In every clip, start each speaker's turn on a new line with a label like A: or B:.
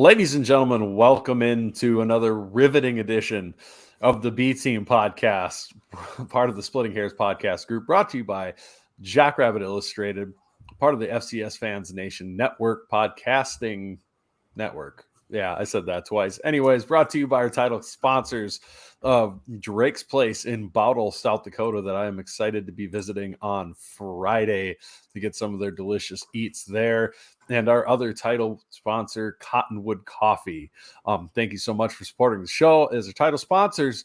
A: Ladies and gentlemen, welcome into another riveting edition of the B Team podcast, part of the Splitting Hairs podcast group, brought to you by Jackrabbit Illustrated, part of the FCS Fans Nation Network podcasting network. Yeah, I said that twice. Anyways, brought to you by our title sponsors of Drake's Place in Bowdle, South Dakota, that I am excited to be visiting on Friday to get some of their delicious eats there. And our other title sponsor, Cottonwood Coffee. Thank you so much for supporting the show as our title sponsors.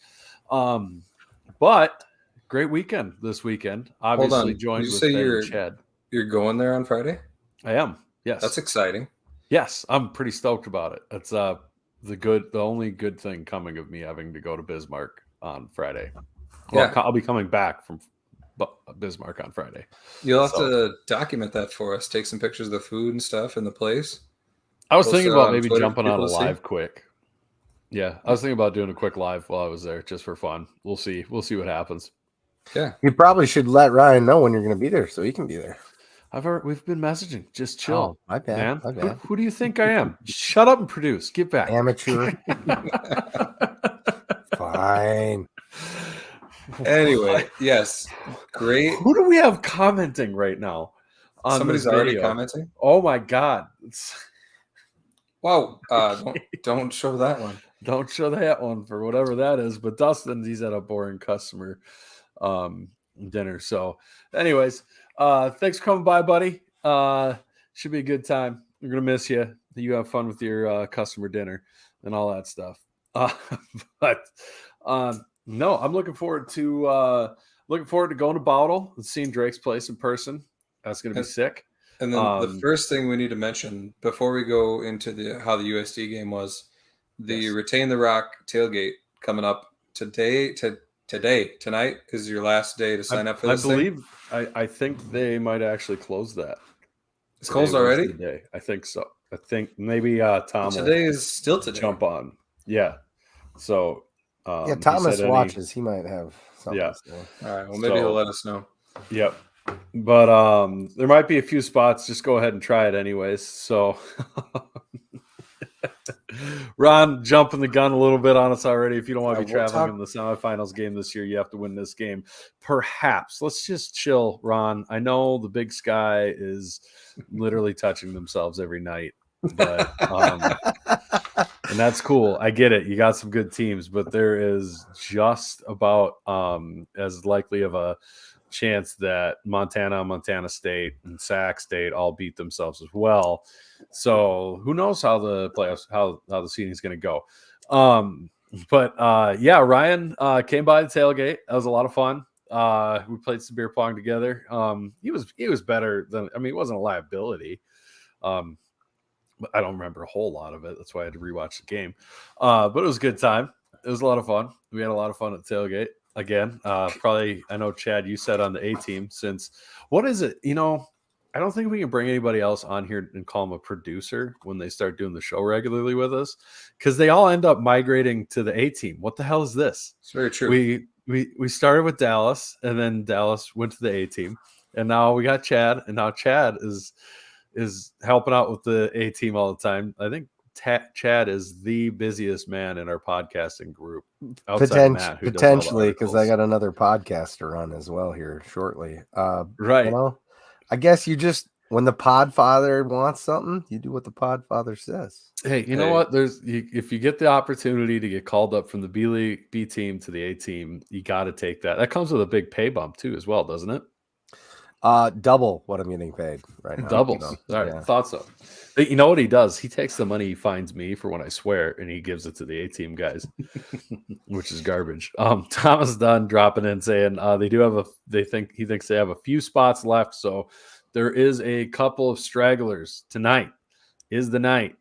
A: But great weekend this weekend. Obviously joined with Ben and Chad.
B: You're going there on Friday?
A: I am. Yes.
B: That's exciting.
A: Yes, I'm pretty stoked about it. It's the only good thing coming of me having to go to Bismarck on Friday. Well, yeah. I'll be coming back from Bismarck on Friday.
B: You'll have to document that for us. Take some pictures of the food and stuff in the place.
A: I was thinking about maybe jumping on a live quick. Yeah, I was thinking about doing a quick live while I was there just for fun. We'll see. We'll see what happens.
B: Yeah.
C: You probably should let Ryan know when you're going to be there so he can be there.
A: We've been messaging. Just chill.
C: Oh, my bad.
A: Man.
C: My bad.
A: Who do you think I am? Shut up and produce. Get back.
C: Amateur. Fine.
B: Anyway, yes. Great.
A: Who do we have commenting right now?
B: Somebody's already commenting?
A: Oh, my God.
B: Wow. Don't show that one.
A: Don't show that one for whatever that is. But Dustin, he's at a boring customer dinner. So anyways, thanks for coming by, buddy. Should be a good time. We're going to miss you. You have fun with your customer dinner and all that stuff. No, I'm looking forward to going to Bowdle and seeing Drake's Place in person. That's going to be sick.
B: And then the first thing we need to mention before we go into how the USD game was, the Retain the Rock tailgate coming up tonight is your last day to sign up for this.
A: I think they might actually close that.
B: It's closed already?
A: Today. I think so. I think maybe Tom
B: today is still today.
A: Jump on. Yeah. So
C: Thomas watches. He might have something.
B: Yeah. All right. Well, maybe he'll let us know.
A: Yep. But there might be a few spots. Just go ahead and try it anyways. So Ron jumping the gun a little bit on us already. If you don't want to be traveling in the semifinals game this year, you have to win this game. Perhaps. Let's just chill, Ron. I know the Big Sky is literally touching themselves every night. But and that's cool. I get it. You got some good teams, but there is just about as likely of a chance that Montana State, and Sac State all beat themselves as well. So who knows how the playoffs, how the seeding is going to go. Yeah, Ryan came by the tailgate. That was a lot of fun. We played some beer pong together. He was better than, he wasn't a liability. But I don't remember a whole lot of it. That's why I had to rewatch the game. But it was a good time. It was a lot of fun. We had a lot of fun at the tailgate. Again, probably, I know, Chad, you said on the A team since, what is it? I don't think we can bring anybody else on here and call them a producer when they start doing the show regularly with us, because they all end up migrating to the A team. What the hell is this?
B: It's very true.
A: We started with Dallas, and then Dallas went to the A team, and now we got Chad, and now Chad is helping out with the A team all the time. I think Chad is the busiest man in our podcasting group.
C: Potentially, because I got another podcast to run as well here shortly.
A: Right.
C: I guess you just, when the podfather wants something, you do what the podfather says.
A: Hey, you know what? If you get the opportunity to get called up from the B team to the A team, you got to take that. That comes with a big pay bump too, as well, doesn't it?
C: Double what I'm getting paid right now.
A: Doubles. All right, yeah. Thought so. But you know what he does? He takes the money he finds me for when I swear, and he gives it to the A team guys, which is garbage. Thomas Dunn dropping in saying he thinks they have a few spots left, so there is a couple of stragglers. Tonight is the night.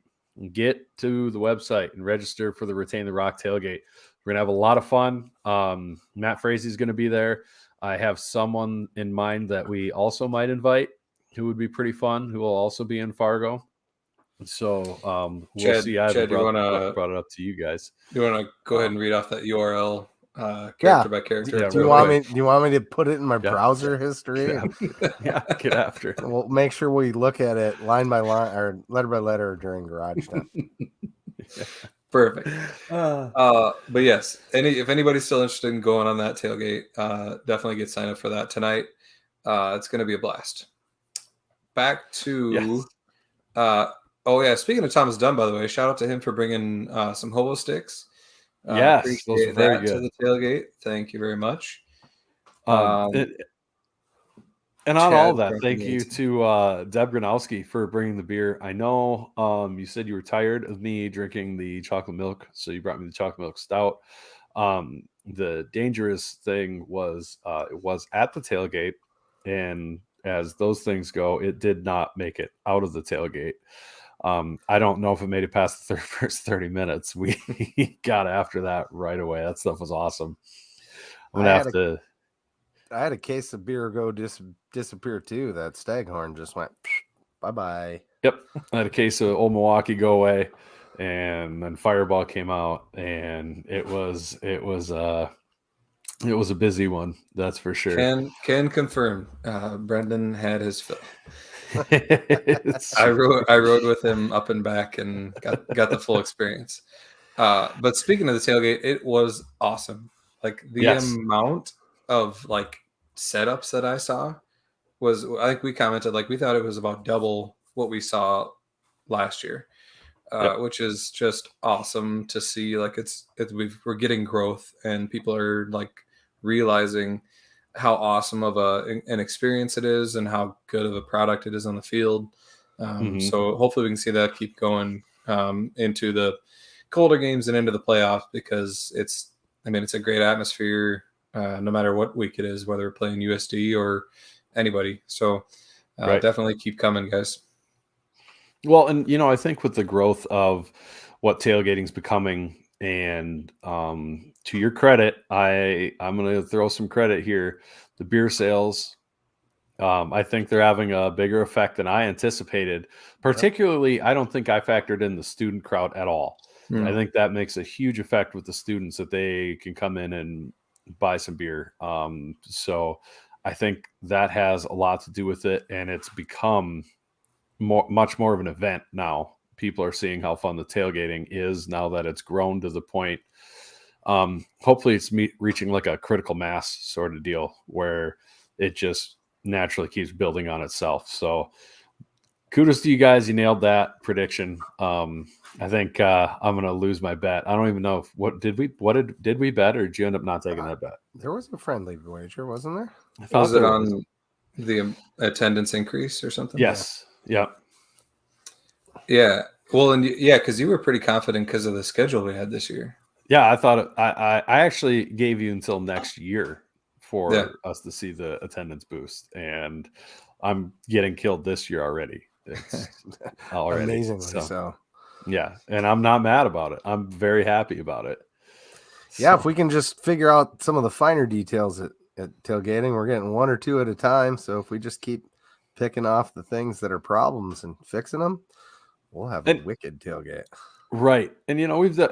A: Get to the website and register for the Retain the Rock tailgate. We're gonna have a lot of fun. Matt Frazie's gonna be there. I have someone in mind that we also might invite who would be pretty fun, who will also be in Fargo. So we'll see. I brought it up to you guys.
B: You want to go ahead and read off that URL character by character.
A: Yeah,
C: Do you
A: right
C: want
A: away.
C: me? Do you want me to put it in my
A: Yeah.
C: browser history?
A: Yeah, get after it.
C: We'll make sure we look at it line by line or letter by letter during garage time.
B: Perfect. But yes, if anybody's still interested in going on that tailgate, definitely get signed up for that tonight. It's going to be a blast. Back to, speaking of Thomas Dunn, by the way, shout out to him for bringing some hobo sticks.
A: Yes, those are
B: appreciate
A: very
B: that to
A: good.
B: the tailgate. Thank you very much.
A: And on
B: Chad
A: all of that,
B: from
A: thank
B: the
A: you
B: 18.
A: to Deb Gronowski for bringing the beer. I know you said you were tired of me drinking the chocolate milk, so you brought me the chocolate milk stout. The dangerous thing was it was at the tailgate, and as those things go, it did not make it out of the tailgate. I don't know if it made it past the first 30 minutes. We got after that right away. That stuff was awesome. I'm gonna have to.
C: I had a case of beer go disappear too. That Staghorn just went bye-bye.
A: Yep. I had a case of Old Milwaukee go away, and then Fireball came out, and it was a busy one, that's for sure.
B: Can confirm. Brendan had his fill.
A: It's-
B: I rode with him up and back and got the full experience. But speaking of the tailgate, it was awesome. Like the
A: Yes.
B: amount of like setups that I saw was, I think we commented like we thought it was about double what we saw last year,
A: Yep.
B: which is just awesome to see. Like we're getting growth, and people are like realizing how awesome of an experience it is and how good of a product it is on the field. So hopefully we can see that keep going into the colder games and into the playoff, because it's a great atmosphere no matter what week it is, whether we're playing USD or anybody. So
A: Right.
B: definitely keep coming, guys.
A: Well, and I think with the growth of what tailgating's becoming, and to your credit, I'm going to throw some credit here. The beer sales, I think they're having a bigger effect than I anticipated. Particularly, I don't think I factored in the student crowd at all. I think that makes a huge effect with the students, that they can come in and buy some beer. So I think that has a lot to do with it, and it's become much more of an event now. People are seeing how fun the tailgating is now that it's grown to the point. Hopefully it's reaching like a critical mass sort of deal where it just naturally keeps building on itself. So kudos to you guys. You nailed that prediction. I think I'm going to lose my bet. I don't even know did we bet, or did you end up not taking that bet?
C: There was a friendly wager, wasn't there?
A: I thought
B: Was it
A: there
B: on the attendance increase or something?
A: Yes. Yeah.
B: Yeah. Well, and because you were pretty confident because of the schedule we had this year.
A: Yeah, I thought I actually gave you until next year for us to see the attendance boost, and I'm getting killed this year already. It's already
C: Amazingly so.
A: Yeah, and I'm not mad about it. I'm very happy about it.
C: Yeah, if we can just figure out some of the finer details at tailgating, we're getting one or two at a time. So if we just keep picking off the things that are problems and fixing them, we'll have a wicked tailgate.
A: Right. And we've done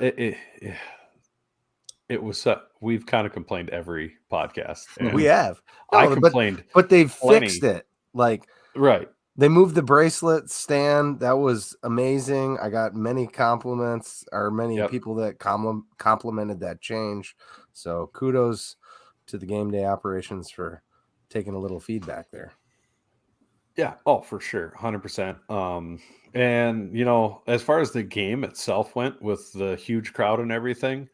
A: it was we've kind of complained every podcast.
C: We have.
A: I complained,
C: but they've fixed it. Like,
A: right.
C: They moved the bracelet stand. That was amazing. I got many compliments, or many people that complimented that change. So kudos to the game day operations for taking a little feedback there.
A: Yeah. Oh, for sure. 100%. And, as far as the game itself went, with the huge crowd and everything,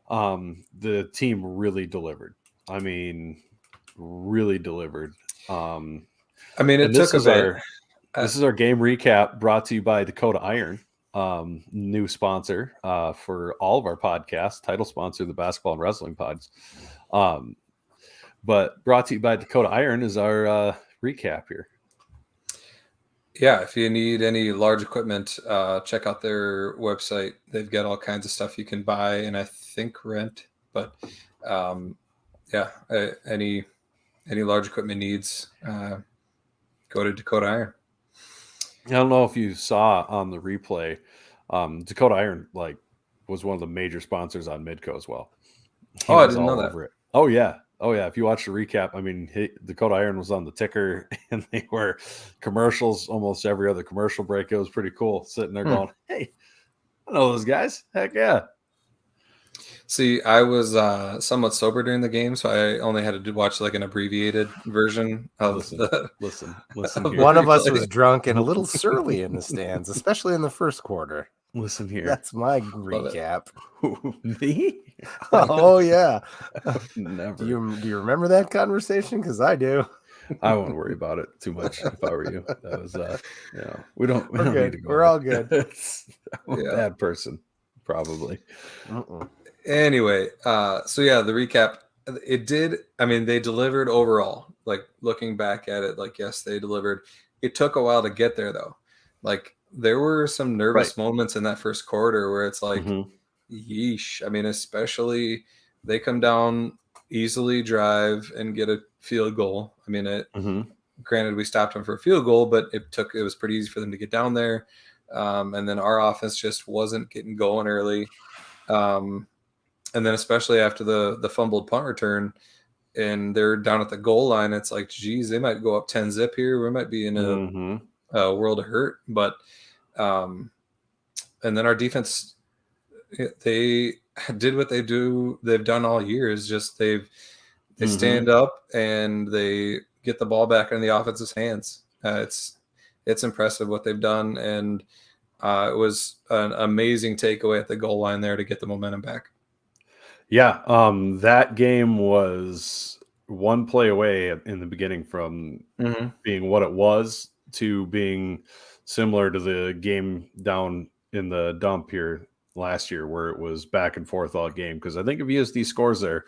A: the team really delivered. I mean, really delivered.
B: It took a bit.
A: This is our game recap, brought to you by Dakota Iron, new sponsor for all of our podcasts, title sponsor of the basketball and wrestling pods. But brought to you by Dakota Iron is our recap here.
B: Yeah, if you need any large equipment, check out their website. They've got all kinds of stuff you can buy and I think rent. But any large equipment needs, go to Dakota Iron.
A: I don't know if you saw on the replay, Dakota Iron was one of the major sponsors on Midco as well. He was all over it. Oh yeah. If you watch the recap, I mean, Dakota Iron was on the ticker, and they were commercials almost every other commercial break. It was pretty cool sitting there going, "Hey, I know those guys. Heck yeah."
B: See, I was somewhat sober during the game, so I only had to watch like an abbreviated version of
A: listen.
C: One of us was drunk and a little surly in the stands, especially in the first quarter.
A: Listen here.
C: That's my recap.
A: Me?
C: Oh yeah.
A: Never.
C: Do you remember that conversation? Because I do.
A: I won't worry about it too much if I were you. That was we don't need to go.
C: We're all good.
A: I'm a bad person, probably.
B: Anyway, so yeah, the recap, it did. I mean, they delivered overall. Like looking back at it, like yes, they delivered. It took a while to get there though. Like there were some nervous moments in that first quarter where it's like, yeesh. I mean, especially they come down easily, drive and get a field goal. I mean, granted we stopped them for a field goal, but it was pretty easy for them to get down there. And then our offense just wasn't getting going early. And then especially after the fumbled punt return and they're down at the goal line, it's like, geez, they might go up 10-zip here. We might be in a world of hurt. But and then our defense, they did what they've done all year, is just they stand up and they get the ball back in the offense's hands. It's impressive what they've done, and it was an amazing takeaway at the goal line there to get the momentum back.
A: Yeah, that game was one play away in the beginning from being what it was to being similar to the game down in the dump here last year, where it was back and forth all game. Because I think if USD scores there,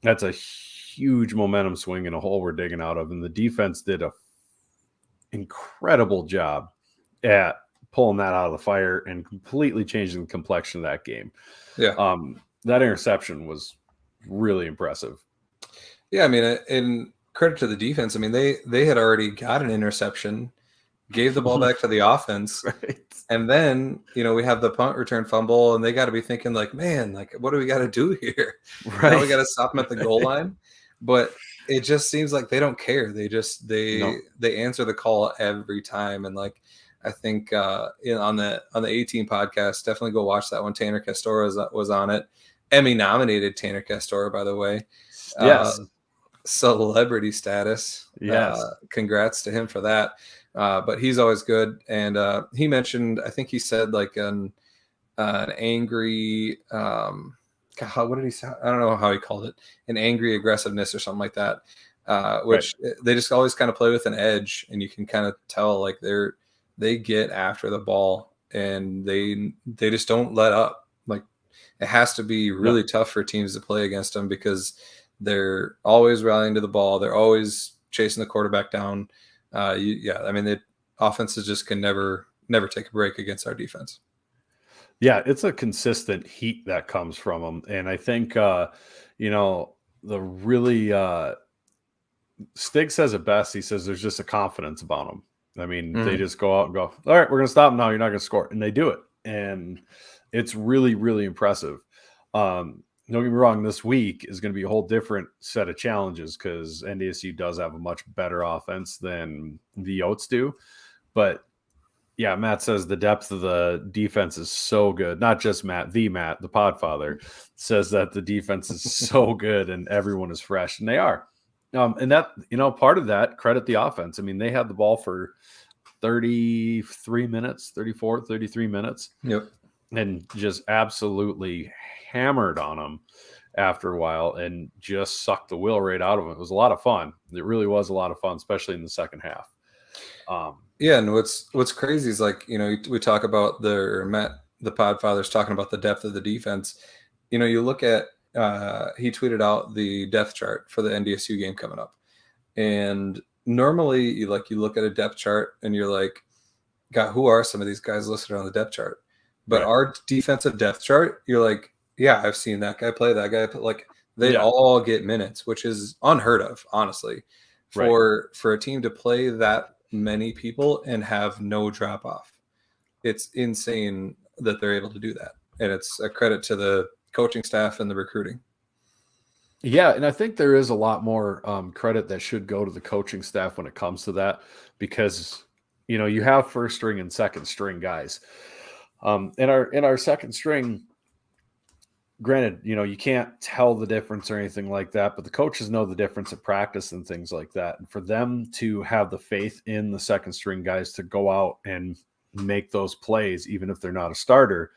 A: that's a huge momentum swing and a hole we're digging out of. And the defense did a incredible job at pulling that out of the fire and completely changing the complexion of that game.
B: Yeah.
A: That interception was really impressive.
B: Yeah, I mean, in credit to the defense, I mean, they had already got an interception, gave the ball back to the offense, and then, we have the punt return fumble, and they got to be thinking like, man, like, what do we got to do here? Now we got to stop them at the goal line. But it just seems like they don't care. They answer the call every time. And like, I think on the A-Team podcast, definitely go watch that one. Tanner Castora was on it. Emmy nominated Tanner Castora, by the way.
A: Yes.
B: Celebrity status.
A: Yes.
B: Congrats to him for that. But he's always good. And he mentioned, I think he said like an angry, what did he say? I don't know how he called it. An angry aggressiveness or something like that. Which they just always kind of play with an edge, and you can kind of tell like they get after the ball and they just don't let up. Like it has to be really tough for teams to play against them because they're always rallying to the ball. They're always chasing the quarterback down. I mean, the offenses just can never take a break against our defense.
A: Yeah, it's a consistent heat that comes from them. And I think, the really Stig says it best. He says there's just a confidence about them. I mean, they just go out and go, all right, we're going to stop them now. You're not going to score. And they do it. And it's really, really impressive. Don't get me wrong. This week is going to be a whole different set of challenges because NDSU does have a much better offense than the Yotes do. But yeah, Matt says the depth of the defense is so good. Not just Matt, the Podfather, says that the defense is so good and everyone is fresh, and they are. And that, part of that, credit the offense. I mean, they had the ball for 33 minutes.
B: Yep.
A: And just absolutely hammered on them after a while and just sucked the will right out of them. It was a lot of fun. It really was a lot of fun, especially in the second half.
B: Yeah, and what's crazy is like, we talk about the Podfather's talking about the depth of the defense. You look at he tweeted out the depth chart for the NDSU game coming up. And normally you look at a depth chart and you're like, God, who are some of these guys listed on the depth chart? But our defensive depth chart, you're like, yeah, I've seen that guy play, that guy play. Like they all get minutes, which is unheard of, honestly, for a team to play that many people and have no drop off. It's insane that they're able to do that. And it's a credit to the coaching staff and the recruiting.
A: Yeah, and I think there is a lot more credit that should go to the coaching staff when it comes to that, because you have first string and second string guys. In our second string, granted, you can't tell the difference or anything like that, but the coaches know the difference at practice and things like that. And for them to have the faith in the second string guys to go out and make those plays, even if they're not a starter,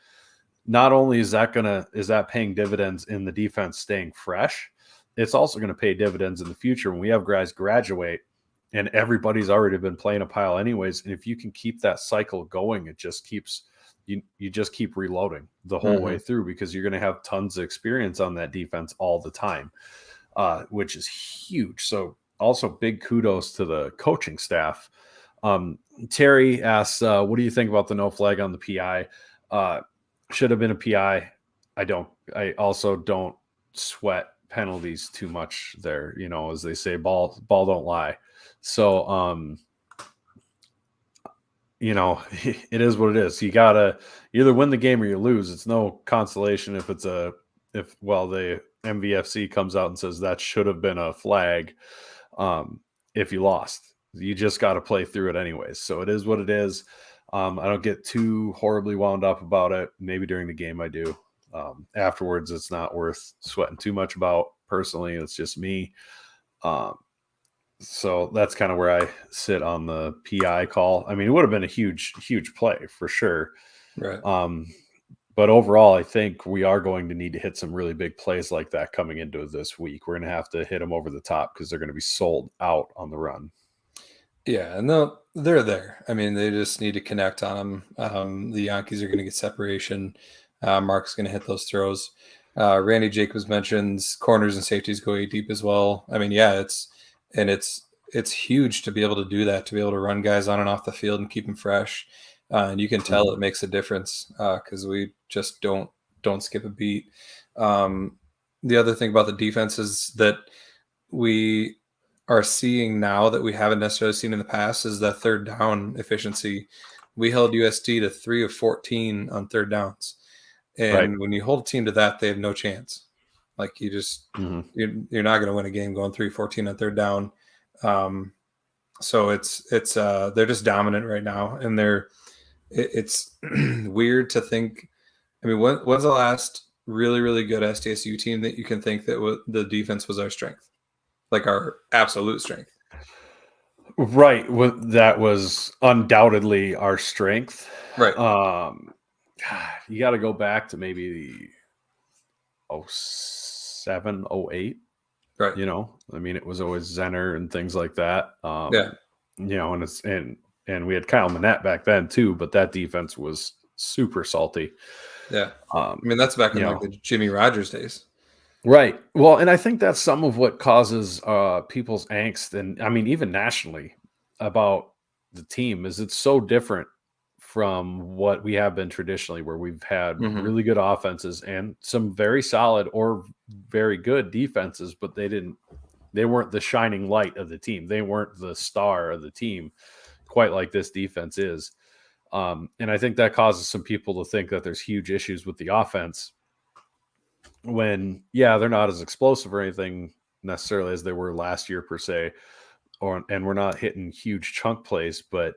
A: not only is that paying dividends in the defense staying fresh, it's also going to pay dividends in the future when we have guys graduate and everybody's already been playing a pile anyways. And if you can keep that cycle going, it just keeps you just keep reloading the whole way through, because you're going to have tons of experience on that defense all the time, which is huge. So also big kudos to the coaching staff. Terry asks, what do you think about the no flag on the PI? Should have been a PI. I also don't sweat penalties too much there, as they say, ball don't lie. So, it is what it is. You gotta either win the game or you lose. It's no consolation if the MVFC comes out and says that should have been a flag. If you lost, you just got to play through it anyways. So it is what it is. I don't get too horribly wound up about it. Maybe during the game I do. Afterwards, it's not worth sweating too much about. Personally, it's just me. So that's kind of where I sit on the PI call. I mean, it would have been a huge, huge play for sure.
B: Right.
A: But overall, I think we are going to need to hit some really big plays like that coming into this week. We're going to have to hit them over the top because they're going to be sold out on the run.
B: Yeah, and they're there. I mean, they just need to connect on them. The Yankees are going to get separation. Mark's going to hit those throws. Randy Jacobs mentions corners and safeties go deep as well. I mean, yeah, it's huge to be able to do that, to be able to run guys on and off the field and keep them fresh. And you can tell it makes a difference because we just don't skip a beat. The other thing about the defense is that we are seeing now that we haven't necessarily seen in the past is that third down efficiency. We held USD to 3 of 14 on third downs. And when you hold a team to that, they have no chance. Like you just, you're not going to win a game going 3-14 on third down. So it's they're just dominant right now. And it's weird to think, I mean, when's the last really, really good Sdsu team that you can think that the defense was our strength? Like our absolute strength.
A: Right. That was undoubtedly our strength.
B: Right.
A: You got to go back to maybe the 07, 08.
B: Right.
A: I mean, it was always Zenner and things like that.
B: Yeah.
A: And we had Kyle Manette back then too, but that defense was super salty.
B: Yeah. I mean, that's back in like the Jimmy Rogers days.
A: Right. Well, and I think that's some of what causes people's angst, and I mean, even nationally, about the team is it's so different from what we have been traditionally, where we've had really good offenses and some very solid or very good defenses, but they weren't the shining light of the team. They weren't the star of the team quite like this defense is. And I think that causes some people to think that there's huge issues with the offense when, they're not as explosive or anything necessarily as they were last year per se, and we're not hitting huge chunk plays, but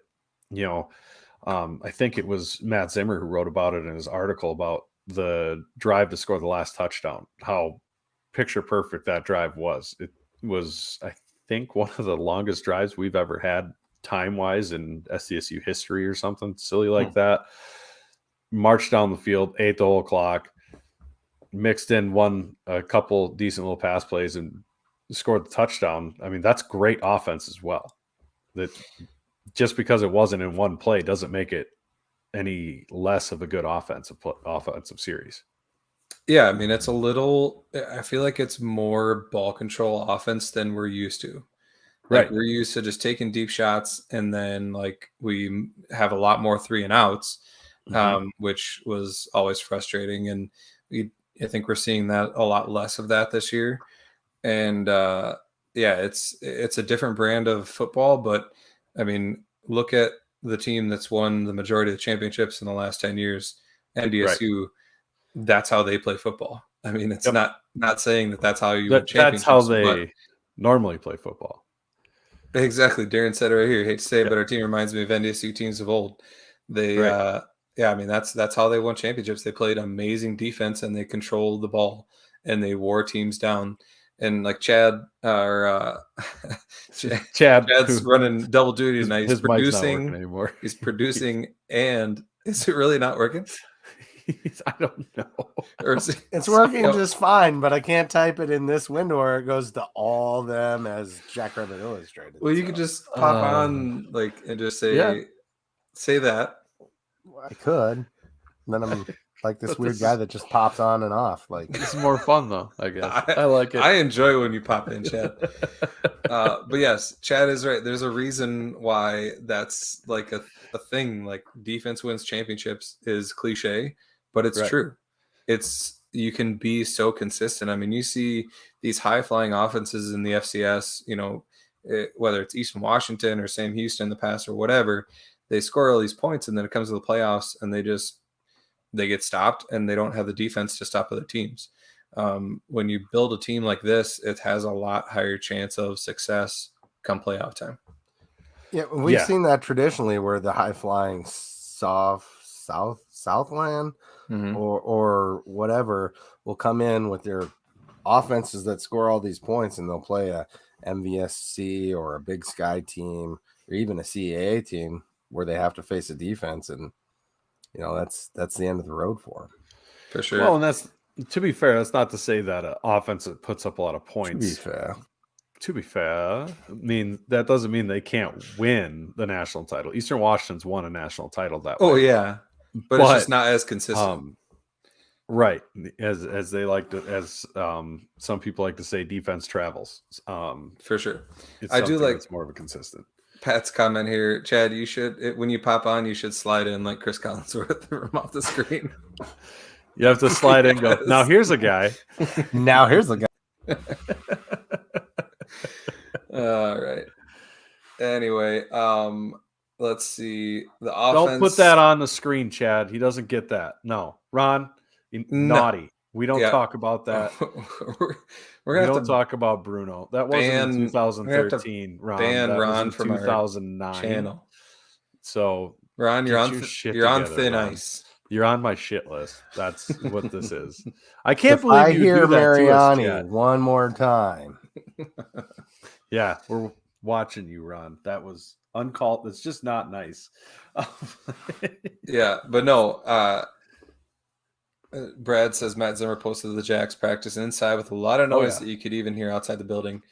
A: I think it was Matt Zimmer who wrote about it in his article about the drive to score the last touchdown, how picture perfect that drive was. It was, I think, one of the longest drives we've ever had time-wise in SDSU history or something silly like that. Marched down the field, ate the whole clock, mixed in a couple decent little pass plays and scored the touchdown. I mean, that's great offense as well. That just because it wasn't in one play doesn't make it any less of a good offensive series.
B: Yeah, I mean, I feel like it's more ball control offense than we're used to. Like, we're used to just taking deep shots, and then like we have a lot more 3 and outs, which was always frustrating. And I think we're seeing that a lot less of that this year. And it's a different brand of football, but I mean, look at the team that's won the majority of the championships in the last 10 years, NDSU. That's how they play football. I mean, it's not saying that's how you win
A: That's
B: championships.
A: how they normally play football.
B: Exactly. Darren said it right here. Hate to say it, but our team reminds me of NDSU teams of old. They,
A: Right.
B: I mean, that's how they won championships. They played amazing defense and they controlled the ball and they wore teams down. And like Chad's running double duty tonight. He's producing anymore. He's producing, and is it really not working?
A: I don't know.
C: It's working just fine, but I can't type it in this window where it goes to all them as Jackrabbit Illustrated.
B: Well, you could just pop on and just say that.
C: I could. Then I'm like this weird guy that just pops on and off. Like,
A: it's more fun though, I guess. I like it.
B: I enjoy when you pop in, Chad. But yes, Chad is right. There's a reason why that's like a thing. Like defense wins championships is cliche, but it's true. You can be so consistent. I mean, you see these high flying offenses in the FCS, whether it's Eastern Washington or Sam Houston in the past or whatever, they score all these points and then it comes to the playoffs and they get stopped and they don't have the defense to stop other teams. When you build a team like this, it has a lot higher chance of success come playoff time.
C: Yeah, we've seen that traditionally where the high flying Southland or whatever will come in with their offenses that score all these points and they'll play a MVSC or a Big Sky team or even a CAA team where they have to face a defense, and that's the end of the road for them.
B: For sure.
A: Well, and that's, to be fair, that's not to say that an offense that puts up a lot of points. To be fair, I mean, that doesn't mean they can't win the national title. Eastern Washington's won a national title that way.
B: Oh yeah, but it's just not as consistent.
A: Right, as they like to, as some people like to say, defense travels.
B: For sure,
A: I do like it's more of a consistent.
B: Pat's comment here, Chad. You should when you pop on, you should slide in like Chris Collinsworth from off the screen.
A: You have to slide in. Go now. Here's a guy.
C: Now here's a guy.
B: All right. Anyway, let's see the offense.
A: Don't put that on the screen, Chad. He doesn't get that. No, Ron, naughty. We don't talk about that.
B: We're gonna
A: have to talk about Bruno. That wasn't in 2013. Ron,
B: ban Ron from
A: 2009
B: our channel.
A: So
B: Ron, you're on thin ice.
A: You're on my shit list. That's what this is. I can't believe you
C: hear
A: do that
C: Mariani
A: to us, Chad.
C: One more time.
A: Yeah, we're watching you, Ron. That was uncalled. It's just not nice.
B: Yeah, but no. Brad says Matt Zimmer posted the Jacks practice inside with a lot of noise that you could even hear outside the building.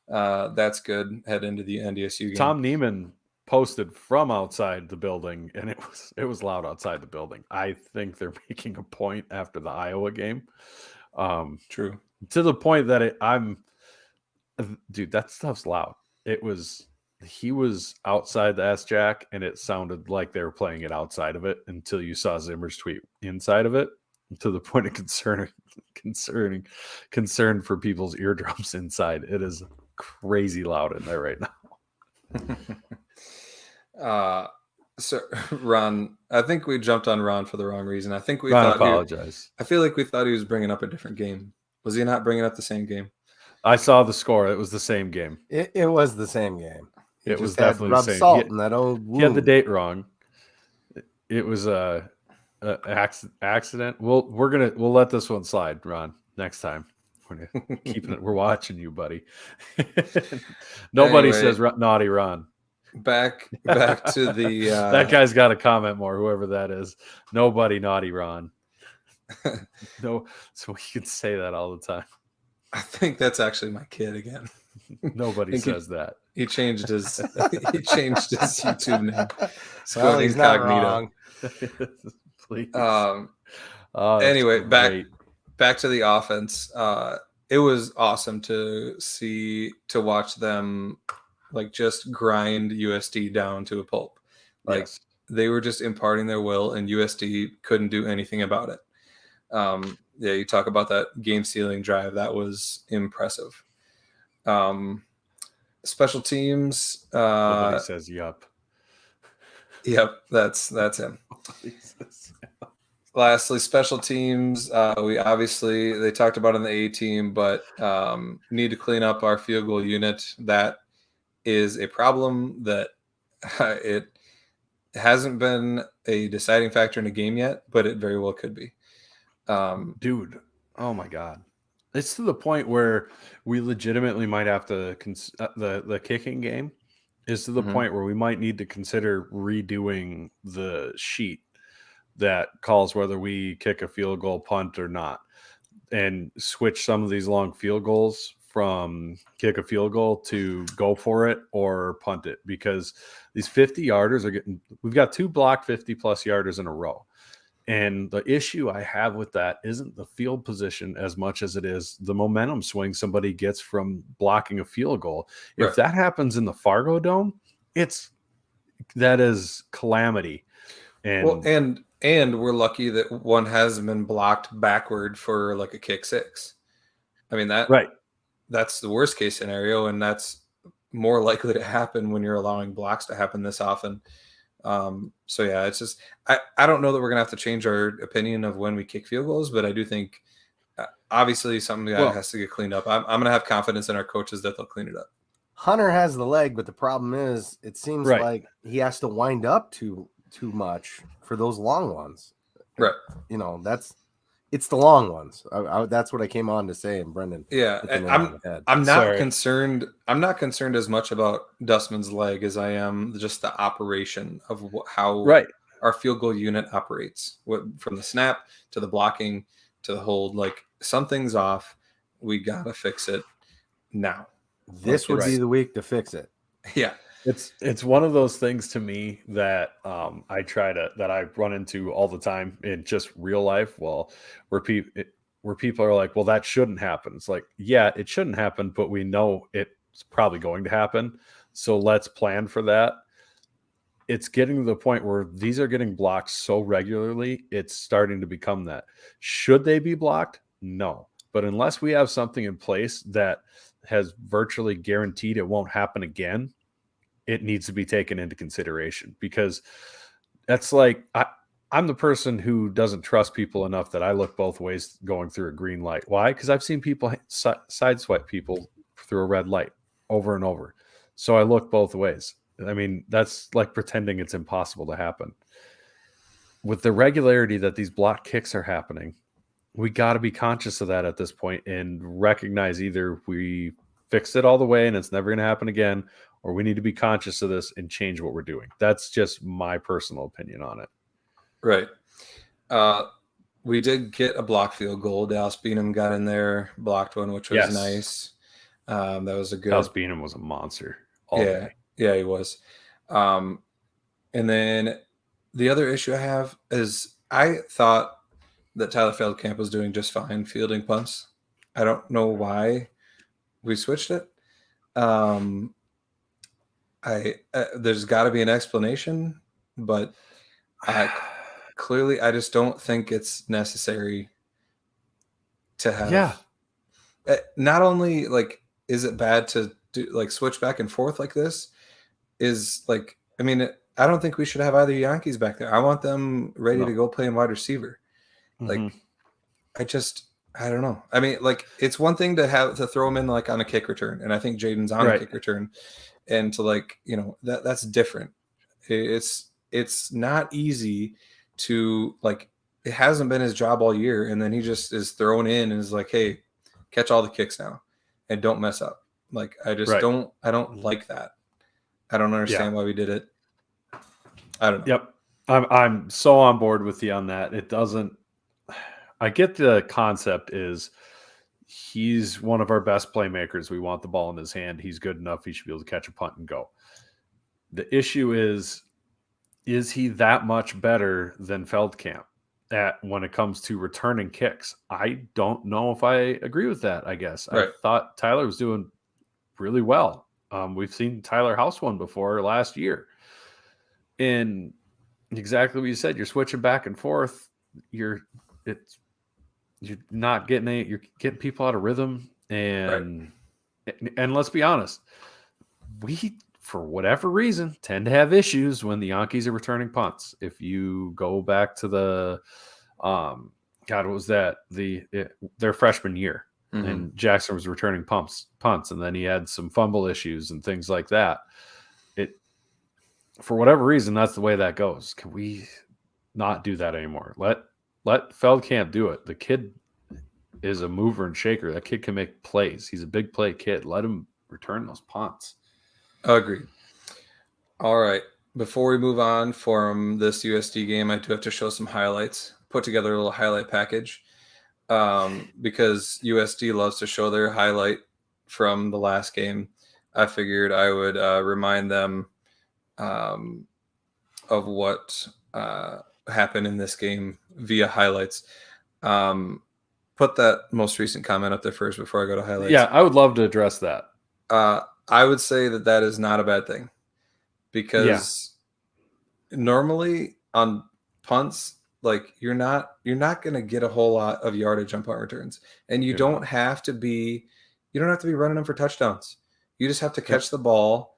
B: That's good. Head into the NDSU game.
A: Tom Neiman posted from outside the building, and it was loud outside the building. I think they're making a point after the Iowa game.
B: True.
A: To the point that dude, that stuff's loud. He was outside the S Jack, and it sounded like they were playing it outside of it until you saw Zimmer's tweet inside of it, to the point of concern for people's eardrums inside. It is crazy loud in there right
B: now. So Ron, I think we jumped on Ron for the wrong reason. I think we
A: apologize.
B: I feel like we thought he was bringing up a different game. Was he not bringing up the same game?
A: I saw the score. It was the same game.
C: It was the same game.
A: It was definitely the same.
C: Salt in that old wound.
A: He had the date wrong. It was a accident. We'll let this one slide, Ron. Next time, we're keeping it. We're watching you, buddy. Nobody says naughty Ron.
B: Back to the
A: that guy's got to comment more. Whoever that is, nobody naughty Ron. No, so we can say that all the time.
B: I think that's actually my kid again.
A: Nobody says that.
B: He changed his YouTube name. So
C: he's not wrong.
A: Please.
B: Anyway, back to the offense. It was awesome to watch them like just grind USD down to a pulp. Like they were just imparting their will, and USD couldn't do anything about it. You talk about that game sealing drive. That was impressive. Special teams.
A: Nobody says yup.
B: Yep, that's him. Lastly, special teams. We obviously, they talked about in the A team, but need to clean up our field goal unit. That is a problem that it hasn't been a deciding factor in a game yet, but it very well could be.
A: Dude, oh my God. It's to the point where we legitimately might have to the kicking game is to the point where we might need to consider redoing the sheet that calls whether we kick a field goal, punt, or not, and switch some of these long field goals from kick a field goal to go for it or punt it, because these 50-yarders are getting, we've got 2 blocked 50-plus yarders in a row. And the issue I have with that isn't the field position as much as it is the momentum swing somebody gets from blocking a field goal.
B: Right.
A: If that happens in the Fargo Dome, that is calamity. And
B: and we're lucky that one hasn't been blocked backward for like a kick 6. I mean, that's the worst case scenario, and that's more likely to happen when you're allowing blocks to happen this often. So yeah, it's just I don't know that we're gonna have to change our opinion of when we kick field goals, but I do think obviously something that has to get cleaned up. I'm gonna have confidence in our coaches that they'll clean it up. Hunter
C: has the leg, but the problem is it seems like he has to wind up too much for those long ones.
B: Right.
C: You know, it's the long ones. That's what I came on to say. And Brendan,
B: I'm not concerned. I'm not concerned as much about Dustman's leg as I am just the operation of how our field goal unit operates. From the snap to the blocking to the hold, like something's off. We gotta fix it now.
C: This would be the week to fix it.
B: Yeah.
A: It's one of those things to me that I run into all the time in just real life. Well, where people are like, well, that shouldn't happen. It's like, yeah, it shouldn't happen, but we know it's probably going to happen. So let's plan for that. It's getting to the point where these are getting blocked so regularly, it's starting to become that. Should they be blocked? No. But unless we have something in place that has virtually guaranteed it won't happen again, it needs to be taken into consideration, because that's like, I'm the person who doesn't trust people enough that I look both ways going through a green light. Why? Because I've seen people sideswipe people through a red light over and over. So I look both ways. I mean, that's like pretending it's impossible to happen. With the regularity that these block kicks are happening, we got to be conscious of that at this point and recognize either we fixed it all the way and it's never going to happen again, or we need to be conscious of this and change what we're doing. That's just my personal opinion on it.
B: Right. We did get a block field goal. Dallas Beanham got in there, blocked one, which was nice. That was a good.
A: Dallas Beanham was a monster. Day.
B: Yeah, he was. And then the other issue I have is I thought that Tyler Feldkamp was doing just fine fielding punts. I don't know why we switched it. There's got to be an explanation, but clearly I just don't think it's necessary to have.
A: Yeah.
B: Not only like is it bad to do like switch back and forth like this, is like, I mean, I don't think we should have either Yankees back there. I want them ready to go play in wide receiver. Like, I don't know. I mean, like, it's one thing to have to throw him in like on a kick return, and I think Jaden's on a kick return, and to like, you know, that's different. It's not easy to like. It hasn't been his job all year, and then he just is thrown in and is like, "Hey, catch all the kicks now, and don't mess up." Like, I just don't. I don't like that. I don't understand why we did it. I don't know.
A: Yep, I'm so on board with you on that. It doesn't. I get the concept is he's one of our best playmakers. We want the ball in his hand. He's good enough. He should be able to catch a punt and go. The issue is he that much better than Feldkamp when it comes to returning kicks? I don't know if I agree with that, I guess. I thought Tyler was doing really well. We've seen Tyler house one before last year. And exactly what you said, you're switching back and forth. You're not getting you're getting people out of rhythm, and let's be honest, we, for whatever reason, tend to have issues when the Yankees are returning punts. If you go back to the God, what was that? Their freshman year,
B: Mm-hmm.
A: and Jackson was returning punts, and then he had some fumble issues and things like that. For whatever reason, that's the way that goes. Can we not do that anymore? Let Feldkamp do it. The kid is a mover and shaker. That kid can make plays. He's a big play kid. Let him return those punts.
B: Agreed. All right. Before we move on from this USD game, I do have to show some highlights. Put together a little highlight package because USD loves to show their highlight from the last game. I figured I would remind them of what happened in this game via highlights. Put that most recent comment up there first before I go to highlights.
A: Yeah, I would love to address that.
B: I would say that is not a bad thing because normally on punts, like you're not going to get a whole lot of yardage on punt returns, and you don't have to be running them for touchdowns. You just have to catch the ball,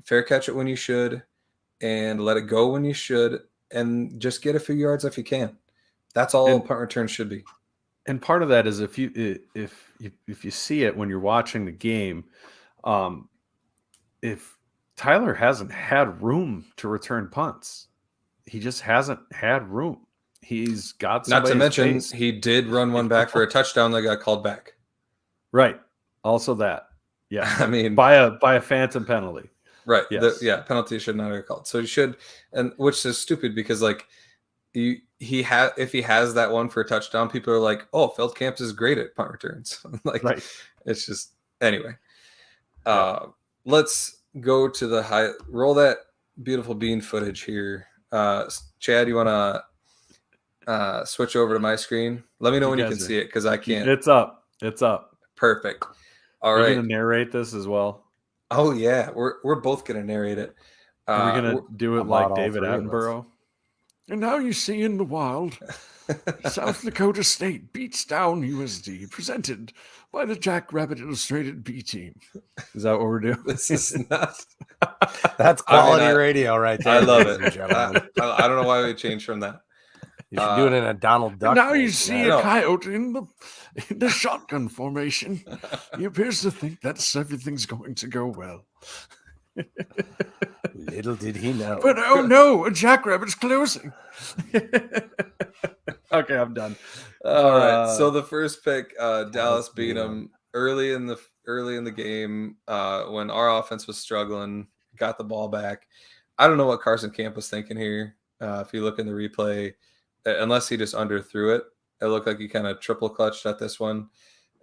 B: fair catch it when you should, and let it go when you should, and just get a few yards if you can. That's all a punt return should be.
A: And part of that is if you see it when you're watching the game, if Tyler hasn't had room to return punts, he just hasn't had room. He's got
B: not to mention he did run one back for a touchdown that got called back.
A: Right. Also that. Yeah.
B: I mean
A: by a phantom penalty.
B: Right.
A: Yes.
B: Penalty should not have called. So you should, and which is stupid because like if he has that one for a touchdown, people are like, oh, Feldkamp is great at punt returns. Like
A: right.
B: It's just anyway. Let's go to the roll that beautiful bean footage here. Chad, you want to switch over to my screen? Let me know when you can see it because I can't.
A: It's up.
B: Perfect. All right.
A: Are you going to narrate this as well?
B: Oh yeah, we're both going to narrate it.
A: Are we going to do it like David Attenborough? And now you see in the wild, South Dakota State beats down USD, presented by the Jackrabbit Illustrated B team. Is that what we're doing?
B: This is not.
C: That's quality radio right there.
B: I love it. I don't know why we changed from that.
C: You should do it in a Donald Duck.
A: Now you see a coyote in the shotgun formation. He appears to think that everything's going to go well.
C: Little did he know.
A: But oh no, a jackrabbit's closing. Okay, I'm done.
B: All right. So the first pick, Dallas beat them early in the game when our offense was struggling. Got the ball back. I don't know what Carson Camp was thinking here. If you look in the replay, unless he just underthrew it, it looked like he kind of triple clutched at this one,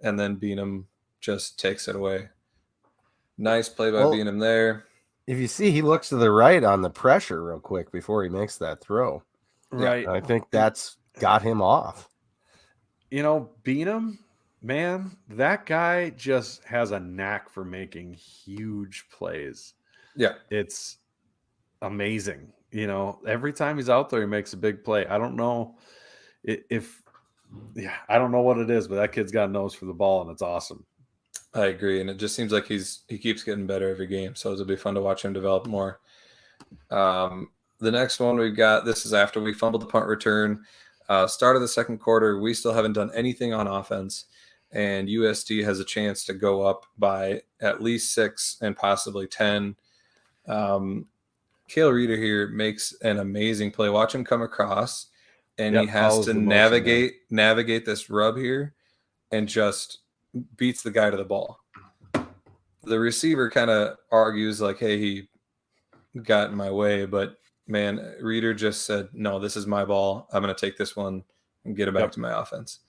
B: and then Beanham just takes it away. Nice play by Beanham there.
C: If you see, he looks to the right on the pressure real quick before he makes that throw.
A: Right.
C: I think that's got him off.
A: You know, Beanham, man, that guy just has a knack for making huge plays.
B: Yeah.
A: It's amazing. You know, every time he's out there, he makes a big play. I don't know I don't know what it is, but that kid's got a nose for the ball, and it's awesome.
B: I agree, and it just seems like he keeps getting better every game, so it'll be fun to watch him develop more. The next one we've got, this is after we fumbled the punt return. Start of the second quarter, we still haven't done anything on offense, and USD has a chance to go up by at least 6 and possibly 10. Cale Reeder here makes an amazing play. Watch him come across, and he has to navigate this rub here and just beats the guy to the ball. The receiver kind of argues like, hey, he got in my way, but man, Reeder just said, no, this is my ball. I'm going to take this one and get it back to my offense.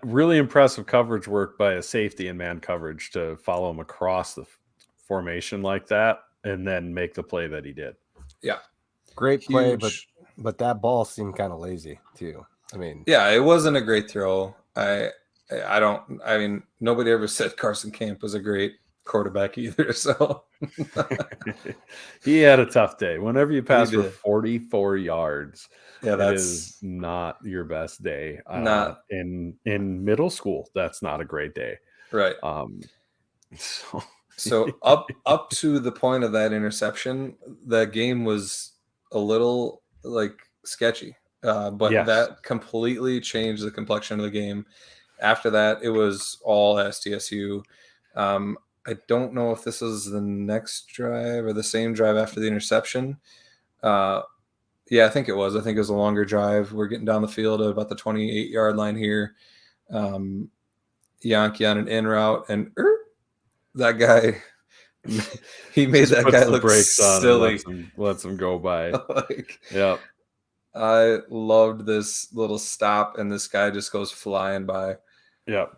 A: Really impressive coverage work by a safety in man coverage to follow him across the formation like that and then make the play that he did.
B: Yeah.
C: Great play, but that ball seemed kind of lazy too. I mean,
B: yeah, it wasn't a great throw. Nobody ever said Carson Camp was a great quarterback either. So
A: he had a tough day. Whenever you pass for 44 yards, that is not your best day.
B: Not
A: in middle school. That's not a great day.
B: Right. So up to the point of that interception, that game was a little like sketchy. but
A: Yes.
B: that completely changed the complexion of the game. After that, it was all Sdsu. I don't know if this was the next drive or the same drive after the interception. Yeah, I think it was. I think it was a longer drive. We're getting down the field at about the 28-yard line here. Yankee on an in route, and that guy, he made that guy look silly.
A: Lets him go by.
B: Like,
A: yep.
B: I loved this little stop, and this guy just goes flying by.
A: Yep.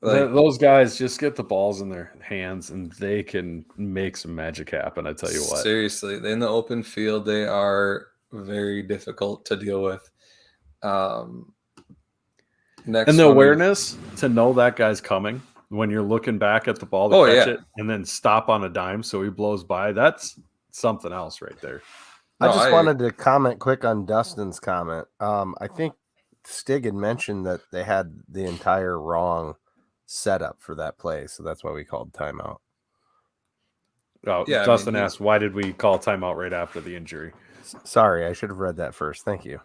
B: Like,
A: those guys just get the balls in their hands, and they can make some magic happen. I tell you what.
B: Seriously, in the open field, they are very difficult to deal with.
A: Next, and the awareness to know that guy's coming when you're looking back at the ball to catch it and then stop on a dime so he blows by, that's something else right there.
C: I just wanted to comment quick on Dustin's comment. I think Stig had mentioned that they had the entire wrong setup for that play, so that's why we called timeout.
A: Oh, yeah, Dustin asked, why did we call timeout right after the injury?
C: Sorry, I should have read that first. Thank you.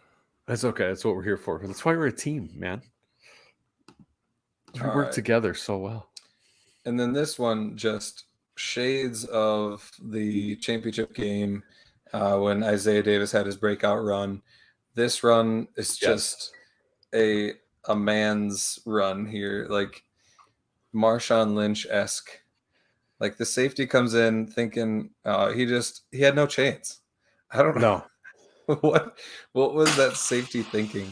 A: That's okay. That's what we're here for. That's why we're a team, man. We work together so well.
B: And then this one, just shades of the championship game when Isaiah Davis had his breakout run. This run is just a man's run here, like Marshawn Lynch-esque. Like the safety comes in thinking he had no chance. I don't know. What was that safety thinking?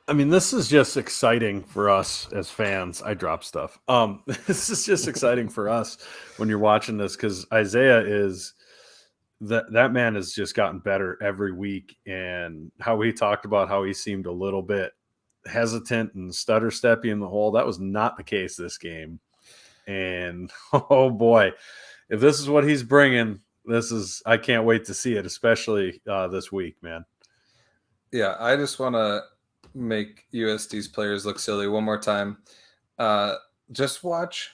A: I mean, this is just exciting for us as fans. I drop stuff. This is just exciting for us when you're watching this because Isaiah is that man has just gotten better every week. And how he talked about how he seemed a little bit hesitant and stutter steppy in the hole. That was not the case this game. And oh boy, if this is what he's bringing, I can't wait to see it, especially this week, man.
B: Yeah, I just want to make USD's players look silly one more time. Just watch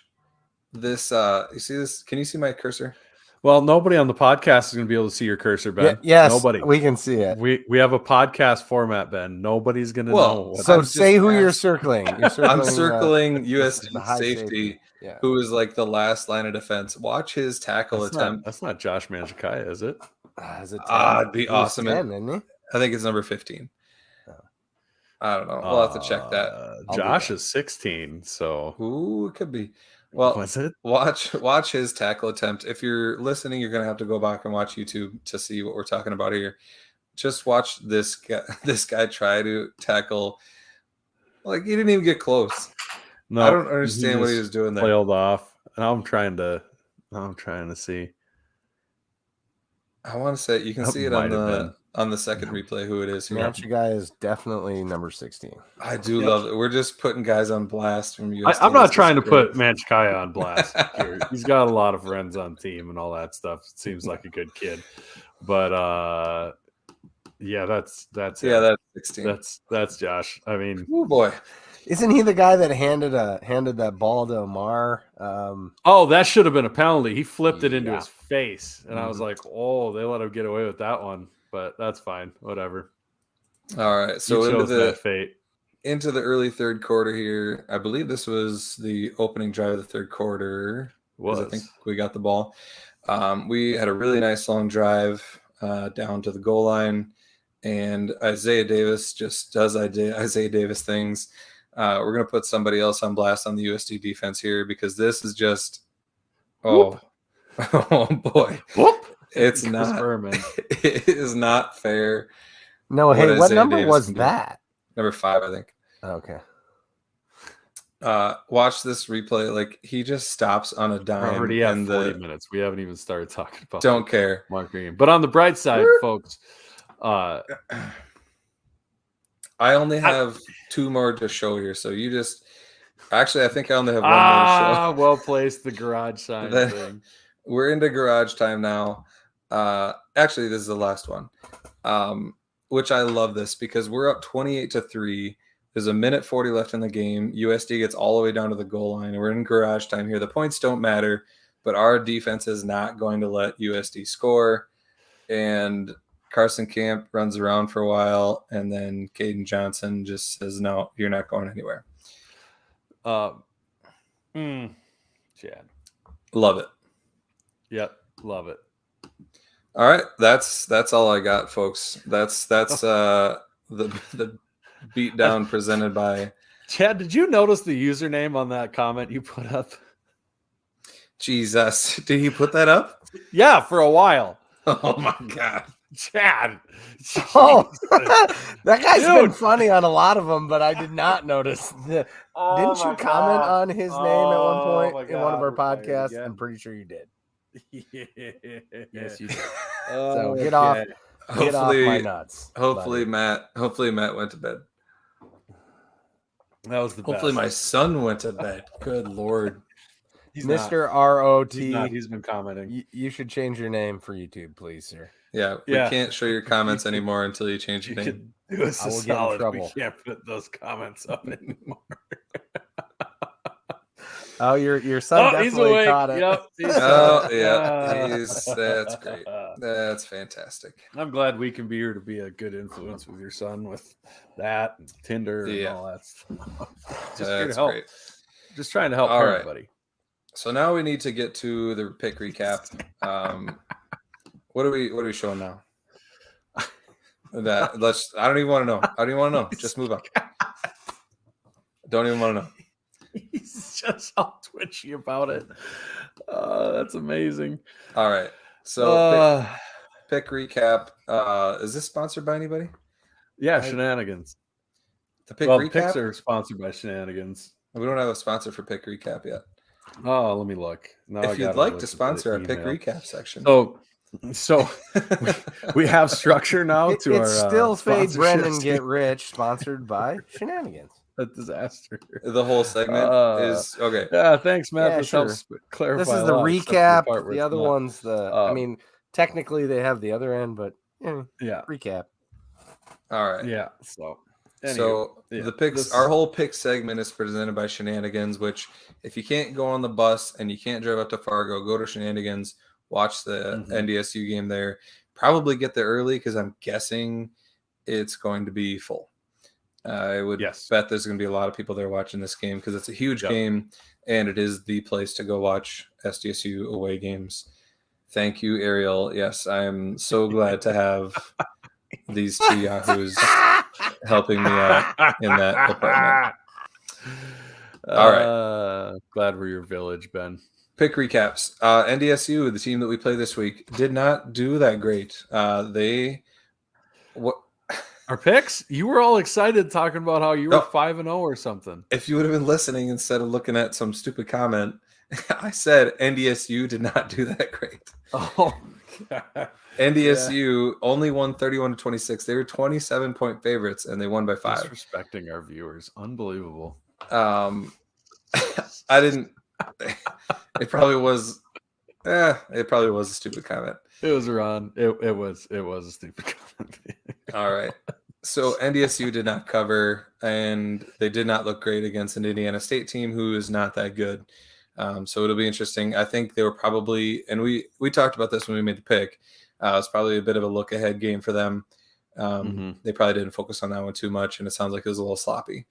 B: this. You see this? Can you see my cursor?
A: Well, nobody on the podcast is going to be able to see your cursor, Ben.
C: Yes,
A: nobody.
C: We can see it.
A: We have a podcast format, Ben. Nobody's going to know.
C: So say who you're circling.
B: I'm circling USD safety, who is like the last line of defense. Watch his tackle attempt.
A: That's not Josh Manjikaya, is it?
C: Is it
B: 10? It'd be awesome.
C: 10, isn't he?
B: I think it's number 15. I don't know. We'll have to check that.
A: Josh is 16, so
B: it could be. Well,
A: was it?
B: Watch his tackle attempt. If you're listening, you're gonna have to go back and watch YouTube to see what we're talking about here. Just watch this guy try to tackle. Like he didn't even get close. No, I don't understand what he was doing there.
A: Flailed off, and I'm trying to see.
B: I want to say you can see it on the second replay who it is.
C: Manchi guy is definitely number 16.
B: I do love it. We're just putting guys on blast from USD.
A: I'm not trying to put Manchikaya on blast here. He's got a lot of friends on team and all that stuff. It seems like a good kid. But that's
B: 16.
A: That's Josh. I mean,
B: oh boy.
C: Isn't he the guy that handed that ball to Amar?
A: That should have been a penalty. He flipped it into his face, and I was like, "Oh, they let him get away with that one." But that's fine. Whatever.
B: All right. So into the early third quarter here. I believe this was the opening drive of the third quarter. I think we got the ball. We had a really nice long drive down to the goal line, and Isaiah Davis just does Isaiah Davis things. We're going to put somebody else on blast on the USD defense here because this is just oh boy.
A: Whoop.
B: It is not fair.
C: No, hey, what number was that?
B: Number 5, I think.
C: Okay.
B: Watch this replay. Like he just stops on a dime.
A: We're already at 40 minutes. We haven't even started talking about.
B: Don't care.
A: Marking. But on the bright side, folks,
B: I only have 2 more to show here. So you just actually, I think I only have 1 more to show.
A: Well placed. The garage sign thing.
B: We're into garage time now. Actually, this is the last one, which I love this because we're up 28-3. There's 1:40 left in the game. USD gets all the way down to the goal line. We're in garage time here. The points don't matter, but our defense is not going to let USD score. And Carson Camp runs around for a while, and then Caden Johnson just says, "No, you're not going anywhere."
A: Chad.
B: Love it.
A: Yep, love it.
B: All right, that's all I got, folks. That's the beatdown presented by
A: Chad. Did you notice the username on that comment you put up?
B: Jesus. Did he put that up?
A: Yeah, for a while.
B: Oh my God.
A: Chad.
C: Oh, that guy's been funny on a lot of them, but I did not notice. Didn't you comment on his name at one point in one of our podcasts? I'm pretty sure you did. Yes, you did. So get off my nuts.
B: Hopefully Matt went to bed.
A: That was the
B: Hopefully
A: best.
B: my son went to bed. Good Lord.
C: Mr. ROT.
A: He's been commenting.
C: You should change your name for YouTube, please, sir.
B: Yeah, we can't show your comments anymore until you change your name.
A: Do us
C: I will get in trouble.
A: We can't put those comments up anymore.
C: Oh, your son definitely caught it.
A: Yep.
B: That's great. That's fantastic.
A: I'm glad we can be here to be a good influence with your son with that and Tinder and all that stuff.
B: That's great.
A: Just trying to help everybody.
B: So now we need to get to the pick recap. What are we showing now? I don't even want to know. Just move on. Don't even want to know.
A: He's just all twitchy about it. That's amazing.
B: All right. So pick recap. Is this sponsored by anybody?
A: Yeah, Shenanigans.
B: The pick recap?
A: Picks are sponsored by Shenanigans.
B: We don't have a sponsor for pick recap yet.
A: Oh, let me look.
B: If you'd like to sponsor our pick recap section.
A: So we have structure now to our
C: Still Fade Brendan Get Rich, sponsored by Shenanigans.
A: A disaster.
B: The whole segment is okay.
A: Yeah, thanks, Matt.
C: Yeah,
A: this helps clarify.
C: This is the recap. The other one's I mean, technically they have the other end, but recap.
B: All right.
A: Yeah. So
B: the picks, our whole pick segment is presented by Shenanigans, which if you can't go on the bus and you can't drive up to Fargo, go to Shenanigans, watch the NDSU game there. Probably get there early because I'm guessing it's going to be full. I would bet there's going to be a lot of people there watching this game because it's a huge game and it is the place to go watch SDSU away games. Thank you, Ariel. Yes, I am so glad to have these two yahoos helping me out in that department. All right.
A: Glad we're your village, Ben.
B: Pick recaps. NDSU, the team that we play this week, did not do that great.
A: Our picks? You were all excited talking about how you were 5-0 or something.
B: If you would have been listening instead of looking at some stupid comment, I said NDSU did not do that great.
A: Oh, God.
B: NDSU only won 31-26. They were 27-point favorites, and they won by 5.
A: Disrespecting our viewers. Unbelievable.
B: I didn't. It probably was. It probably was a stupid comment.
A: It was Ron. It was a stupid comment.
B: All right. So NDSU did not cover, and they did not look great against an Indiana State team who is not that good. So it'll be interesting. I think they were probably, and we talked about this when we made the pick. It's probably a bit of a look ahead game for them. They probably didn't focus on that one too much, and it sounds like it was a little sloppy.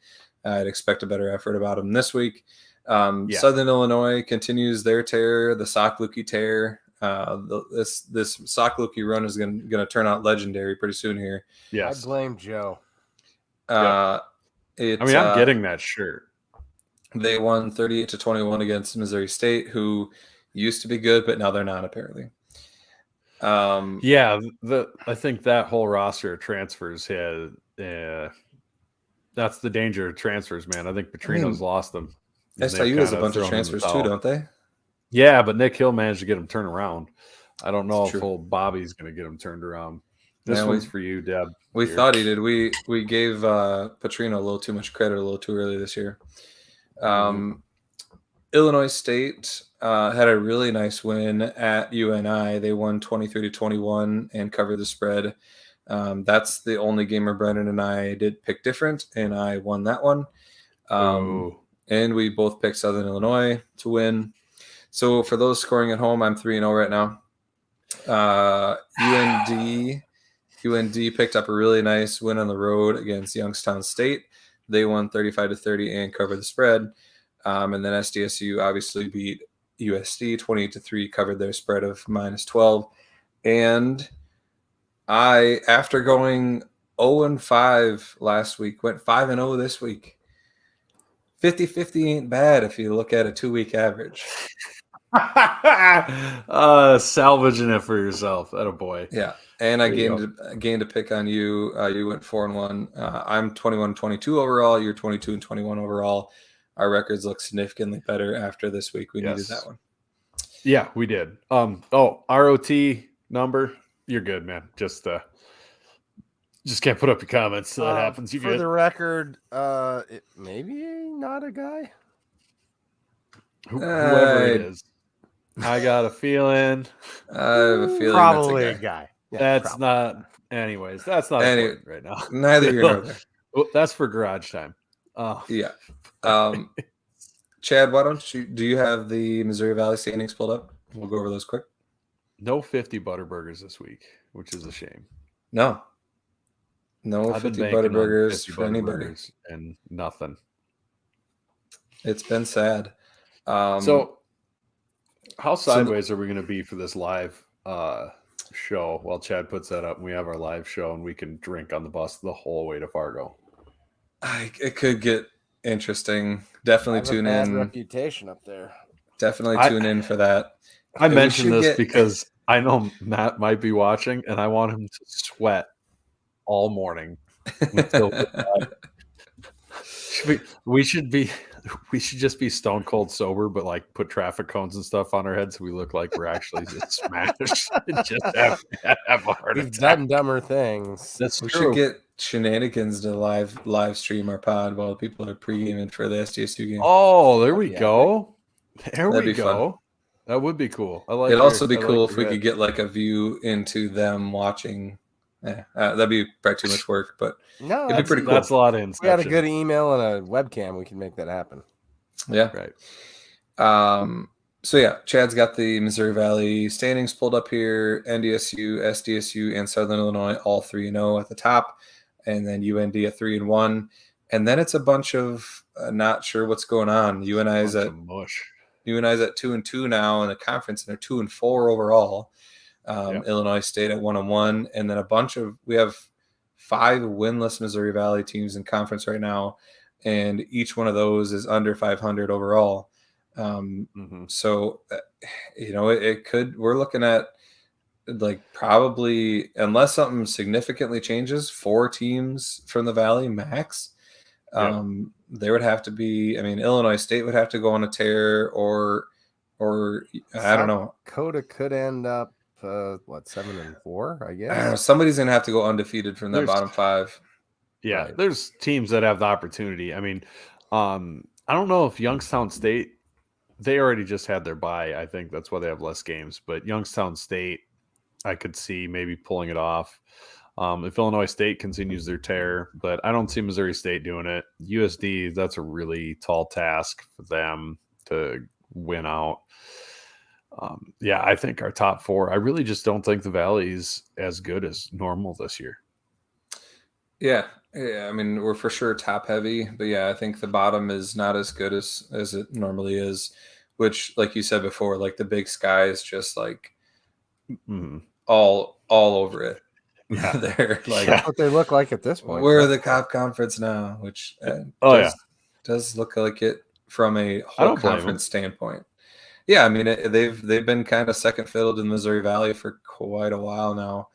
B: I'd expect a better effort about them this week. Southern Illinois continues their tear, the Sockluki tear. This Sockluki run is going to turn out legendary pretty soon here.
C: Yes, I blame Joe.
A: I'm getting that shirt.
B: They won 38-21 against Missouri State, who used to be good, but now they're not apparently.
A: I think that whole roster of transfers had. That's the danger of transfers, man. I think Petrino's lost them.
B: SDSU has a bunch of transfers too, don't they?
A: Yeah, but Nick Hill managed to get them turned around. I don't know if old Bobby's going to get them turned around. This one's for you, Deb.
B: We thought he did. We gave Petrino a little too much credit a little too early this year. Illinois State had a really nice win at UNI. They won 23-21 and covered the spread. That's the only game where Brennan and I did pick different, and I won that one. And we both picked Southern Illinois to win. So for those scoring at home, I'm 3-0 right now. UND UND picked up a really nice win on the road against Youngstown State. They won 35-30 and covered the spread. And then Sdsu obviously beat USD 28-3, covered their spread of -12. And I, after going 0-5 last week, went 5-0 this week. 50-50 ain't bad if you look at a 2-week average.
A: Salvaging it for yourself. That a boy.
B: Yeah. And I gained a pick on you. You went 4-1. I'm 21-22 overall. You're 22-21 overall. Our records look significantly better after this week. We needed that one.
A: Yeah, we did. ROT number. You're good, man. Just can't put up your comments. So that happens. You
C: for
A: good.
C: The record, maybe not a guy.
A: Whoever it is. I got a feeling.
B: I have a feeling
C: probably a guy.
A: Yeah, that's not. Anyways, that's not important right now.
B: Neither here nor there.
A: That's for garage time.
B: Yeah. Chad, why don't you? Do you have the Missouri Valley standings pulled up? We'll go over those quick.
A: No 50 Butterburgers this week, which is a shame.
B: No 50 Butterburgers for anybody,
A: and nothing.
B: It's been sad.
A: So, how sideways are we going to be for this live show? While Chad puts that up, and we have our live show, and we can drink on the bus the whole way to Fargo.
B: It could get interesting. Definitely tune in.
C: Reputation up there.
B: Definitely tune in for that.
A: I mentioned this because I know Matt might be watching, and I want him to sweat all morning. We should just be stone cold sober, but like put traffic cones and stuff on our heads so we look like we're actually just smashed. Just have a heart
C: We've
A: attack.
C: done dumber things.
A: That's
B: we
A: true.
B: Should get Shenanigans to live stream our pod while people are pre-gaming for the Sdsu game.
A: Oh, there we go.
B: That'd be fun.
A: That would be cool.
B: It'd also be cool if we could get like a view into them watching. That'd be probably too much work, but it'd be pretty cool.
A: That's a lot of inception.
C: We got a good email and a webcam. We can make that happen.
B: Yeah.
A: Right.
B: So yeah, Chad's got the Missouri Valley standings pulled up here. NDSU, Sdsu, and Southern Illinois all 3-0 at the top, and then UND at 3-1, and then it's a bunch of not sure what's going on. UNI's at 2-2 now in the conference, and they're 2-4 overall. Illinois State at 1-1, and then we have 5 winless Missouri Valley teams in conference right now, and each one of those is under 500 overall. So we're looking at like probably, unless something significantly changes, 4 teams from the Valley max. There would have to be, Illinois State would have to go on a tear, or I don't know.
C: Dakota could end up 7-4, I guess.
B: I don't know, somebody's gonna have to go undefeated from that bottom 5.
A: Yeah, right. There's teams that have the opportunity. I don't know if Youngstown State, they already just had their bye. I think that's why they have less games. But Youngstown State, I could see maybe pulling it off. If Illinois State continues their tear, but I don't see Missouri State doing it. USD, that's a really tall task for them to win out. I think our top 4, I really just don't think the Valley's as good as normal this year.
B: Yeah, we're for sure top heavy, but I think the bottom is not as good as it normally is, which, like you said before, like the Big Sky is just like all over it. Yeah, they're like
C: that's what they look like at this point.
B: We're the Cop Conference now, which does look like it from a whole conference standpoint. Yeah, they've been kind of second fiddle to the Missouri Valley for quite a while now.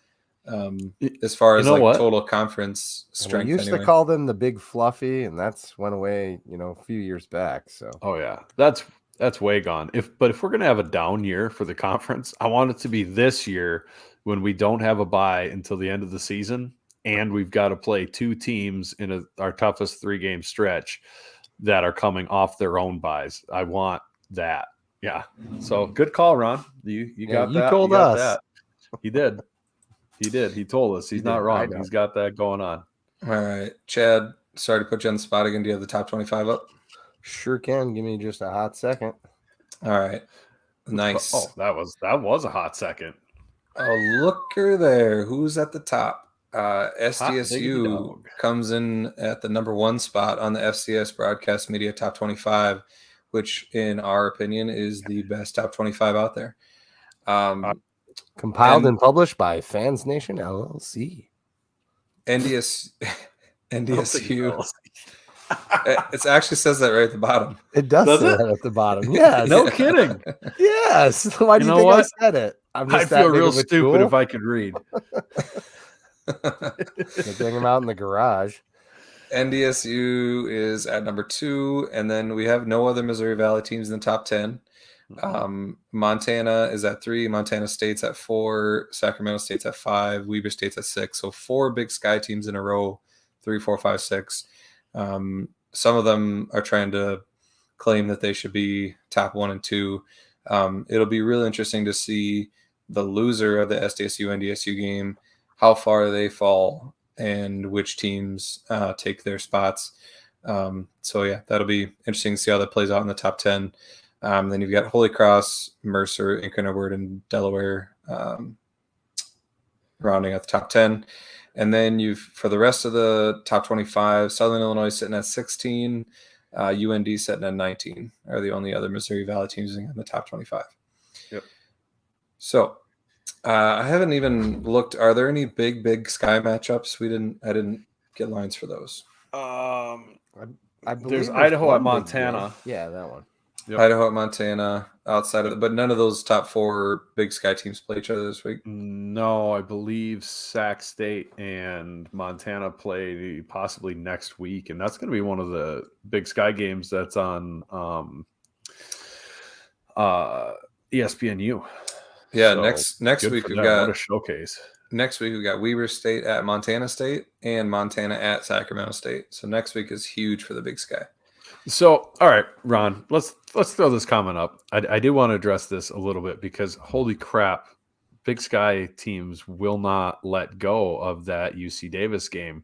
B: As far as total conference strength,
C: we used to call them the Big Fluffy, and that's went away, a few years back. So
A: that's way gone. But if we're gonna have a down year for the conference, I want it to be this year when we don't have a bye until the end of the season, and we've got to play 2 teams in our toughest 3-game stretch that are coming off their own byes. I want that. Yeah. So good call, Ron. You got that.
C: You told us.
A: That. He did. He told us. He's not wrong. He's got that going on.
B: All right. Chad, sorry to put you on the spot again. Do you have the top 25 up?
C: Sure can. Give me just a hot second.
B: All right. Nice.
A: Oh, that was a hot second.
B: Oh, looker there. Who's at the top? SDSU comes in at the number 1 spot on the FCS Broadcast Media Top 25, which, in our opinion, is the best top 25 out there.
C: Compiled and published by Fans Nation LLC.
B: NDSU. It actually says that right at the bottom.
C: It does say that at the bottom. Yes.
A: No kidding.
C: Yes. Why do you think I said it?
A: I'd feel real stupid if I could read.
C: Bring them out in the garage.
B: NDSU is at number 2, and then we have no other Missouri Valley teams in the top 10. Montana is at 3, Montana State's at 4, Sacramento State's at 5, Weber State's at 6. So 4 Big Sky teams in a row, 3, 4, 5, 6. Some of them are trying to claim that they should be top 1 and 2. It'll be really interesting to see the loser of the SDSU NDSU game, how far they fall, and which teams take their spots. So yeah, that'll be interesting to see how that plays out in the top 10. Then you've got Holy Cross, Mercer, Incan Edward, and Delaware rounding at the top 10. And then for the rest of the top 25, Southern Illinois sitting at 16, UND sitting at 19 are the only other Missouri Valley teams in the top 25.
A: Yep.
B: So I haven't even looked. Are there any big Sky matchups? I didn't get lines for those.
C: I
A: there's Idaho at Montana.
C: Yeah, that one.
B: Yep. Idaho at Montana outside of but none of those top 4 Big Sky teams play each other this week.
A: No, I believe Sac State and Montana play possibly next week, and that's going to be one of the Big Sky games that's on ESPNU.
B: Yeah, so next week we've got
A: what a showcase.
B: Next week we've got Weber State at Montana State and Montana at Sacramento State. So next week is huge for the Big Sky.
A: So, all right, Ron, let's throw this comment up. I do want to address this a little bit because holy crap, Big Sky teams will not let go of that UC Davis game.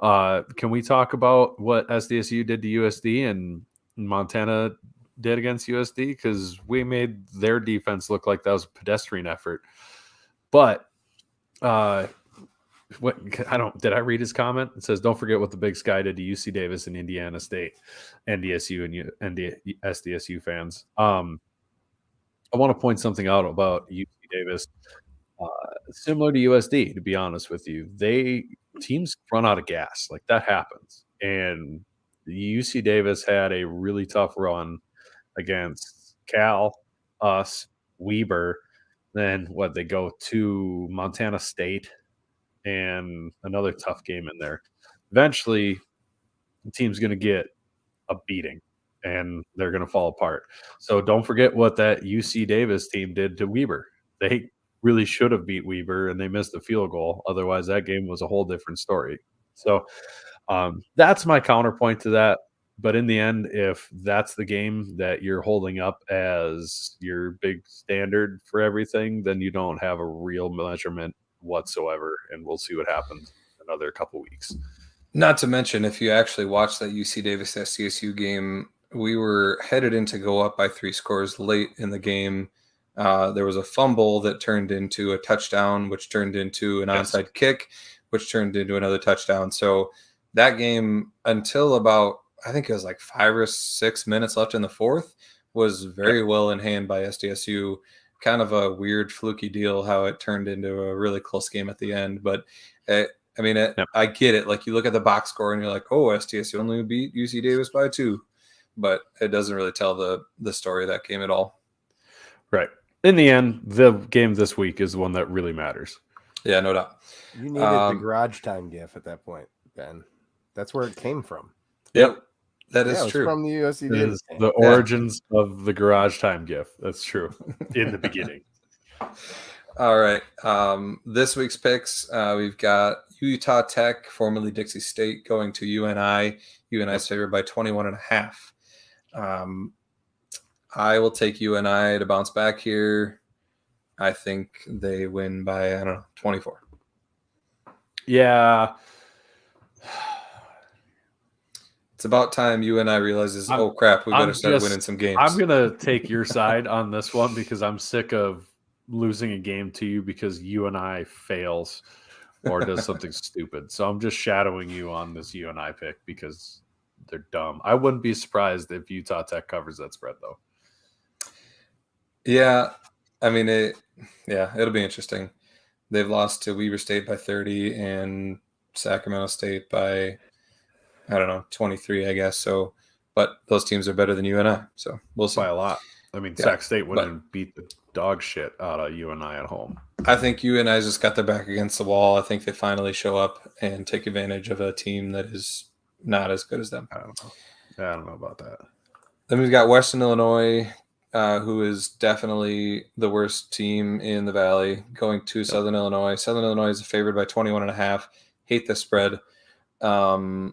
A: Can we talk about what SDSU did to USD and Montana did against USD? Because we made their defense look like that was a pedestrian effort. But did I read his comment? It says, don't forget what the Big Sky did to UC Davis and Indiana State, NDSU and SDSU fans. I want to point something out about UC Davis. Similar to USD, to be honest with you, teams run out of gas. Like that happens. And the UC Davis had a really tough run against Cal, us, Weber. Then they go to Montana State and another tough game in there. Eventually, the team's going to get a beating and they're going to fall apart. So don't forget what that UC Davis team did to Weber. They really should have beat Weber and they missed the field goal. Otherwise, that game was a whole different story. So that's my counterpoint to that. But in the end, if that's the game that you're holding up as your big standard for everything, then you don't have a real measurement whatsoever, and we'll see what happens in another couple weeks.
B: Not to mention, if you actually watch that UC Davis SDSU game, we were headed in to go up by 3 scores late in the game. There was a fumble that turned into a touchdown, which turned into an onside kick, which turned into another touchdown. So that game, until about, I think it was like 5 or 6 minutes left in the fourth, was very well in hand by SDSU. Kind of a weird, fluky deal how it turned into a really close game at the end. But, I get it. Like, you look at the box score and you're like, oh, SDSU only beat UC Davis by 2. But it doesn't really tell the story of that game at all.
A: Right. In the end, the game this week is the one that really matters.
B: Yeah, no doubt.
C: You needed the garage time gif at that point, Ben. That's where it came from.
B: Yep. That is true.
C: From the USC Davis game.
A: The origins of the garage time GIF. That's true. In the beginning.
B: All right. This week's picks, we've got Utah Tech, formerly Dixie State, going to UNI. UNI's favored by 21.5. I will take UNI to bounce back here. I think they win by, 24.
A: Yeah.
B: It's about time UNI realizes, oh crap, we better start winning some games.
A: I'm going to take your side on this one because I'm sick of losing a game to you because UNI fails or does something stupid. So I'm just shadowing you on this UNI pick because they're dumb. I wouldn't be surprised if Utah Tech covers that spread, though.
B: Yeah, I mean, it'll be interesting. They've lost to Weber State by 30 and Sacramento State by, 23, I guess. So, but those teams are better than UNI, so we'll see.
A: By a lot. I mean, Sac State wouldn't beat the dog shit out of UNI at home.
B: I think UNI just got their back against the wall. I think they finally show up and take advantage of a team that is not as good as them.
A: I don't know about that.
B: Then we've got Western Illinois, who is definitely the worst team in the Valley, going to Southern Illinois. Southern Illinois is favored by 21.5. Hate the spread. I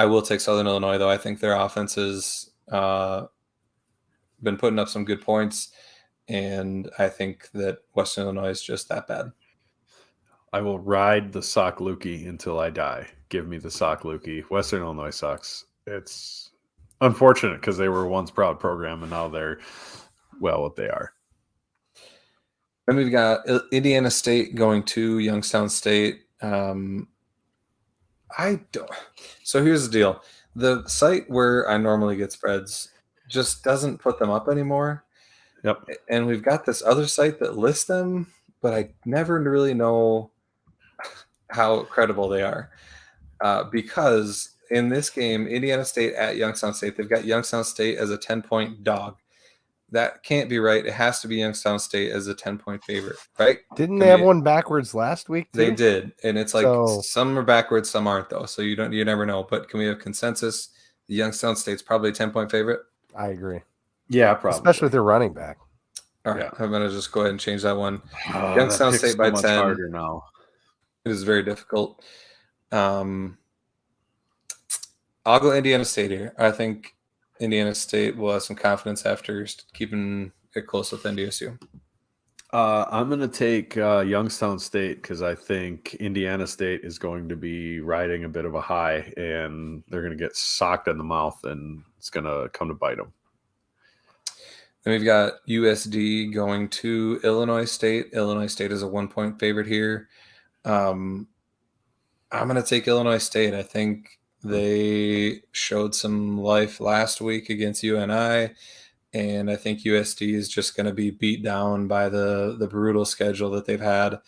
B: will take Southern Illinois, though. I think their offense has been putting up some good points, and I think that Western Illinois is just that bad.
A: I will ride the Sock Lukey until I die. Give me the Sock Lukey. Western Illinois sucks. It's unfortunate because they were once proud program, and now they're, well, what they are.
B: Then we've got Indiana State going to Youngstown State. So here's the deal. The site where I normally get spreads just doesn't put them up anymore.
A: Yep.
B: And we've got this other site that lists them, but I never really know how credible they are. Because in this game, Indiana State at Youngstown State, they've got Youngstown State as a 10-point dog. That can't be right. It has to be Youngstown State as a 10-point favorite, right?
C: Didn't they have one backwards last week, too?
B: They did, and it's like some are backwards, some aren't, though. So you never know. But can we have consensus? The Youngstown State's probably a 10-point favorite.
C: I agree.
A: Yeah, probably,
C: especially with their running back.
B: All right, I'm gonna just go ahead and change that one. Youngstown State by 10.
A: Harder now.
B: It is very difficult. I'll go Indiana State here. I think Indiana State will have some confidence after keeping it close with NDSU.
A: I'm going to take Youngstown State because I think Indiana State is going to be riding a bit of a high, and they're going to get socked in the mouth, and it's going to come to bite them.
B: Then we've got USD going to Illinois State. Illinois State is a 1-point favorite here. I'm going to take Illinois State. I think they showed some life last week against UNI, and I think USD is just going to be beat down by the brutal schedule that they've had.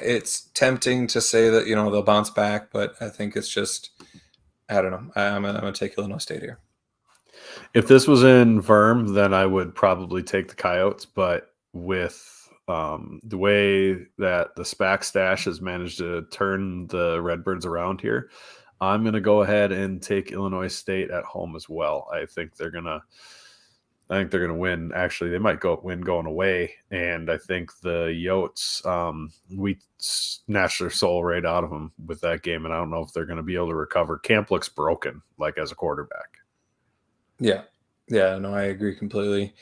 B: It's tempting to say that, they'll bounce back, but I think it's just, I don't know. I'm going to take Illinois State here.
A: If this was in Verm, then I would probably take the Coyotes, but with the way that the SPAC stash has managed to turn the Redbirds around here, I'm going to go ahead and take Illinois State at home as well. I think they're going to win. Actually, they might win going away, and I think the Yotes, we snatched their soul right out of them with that game, and I don't know if they're going to be able to recover. Camp looks broken, like as a quarterback.
B: Yeah, no, I agree completely.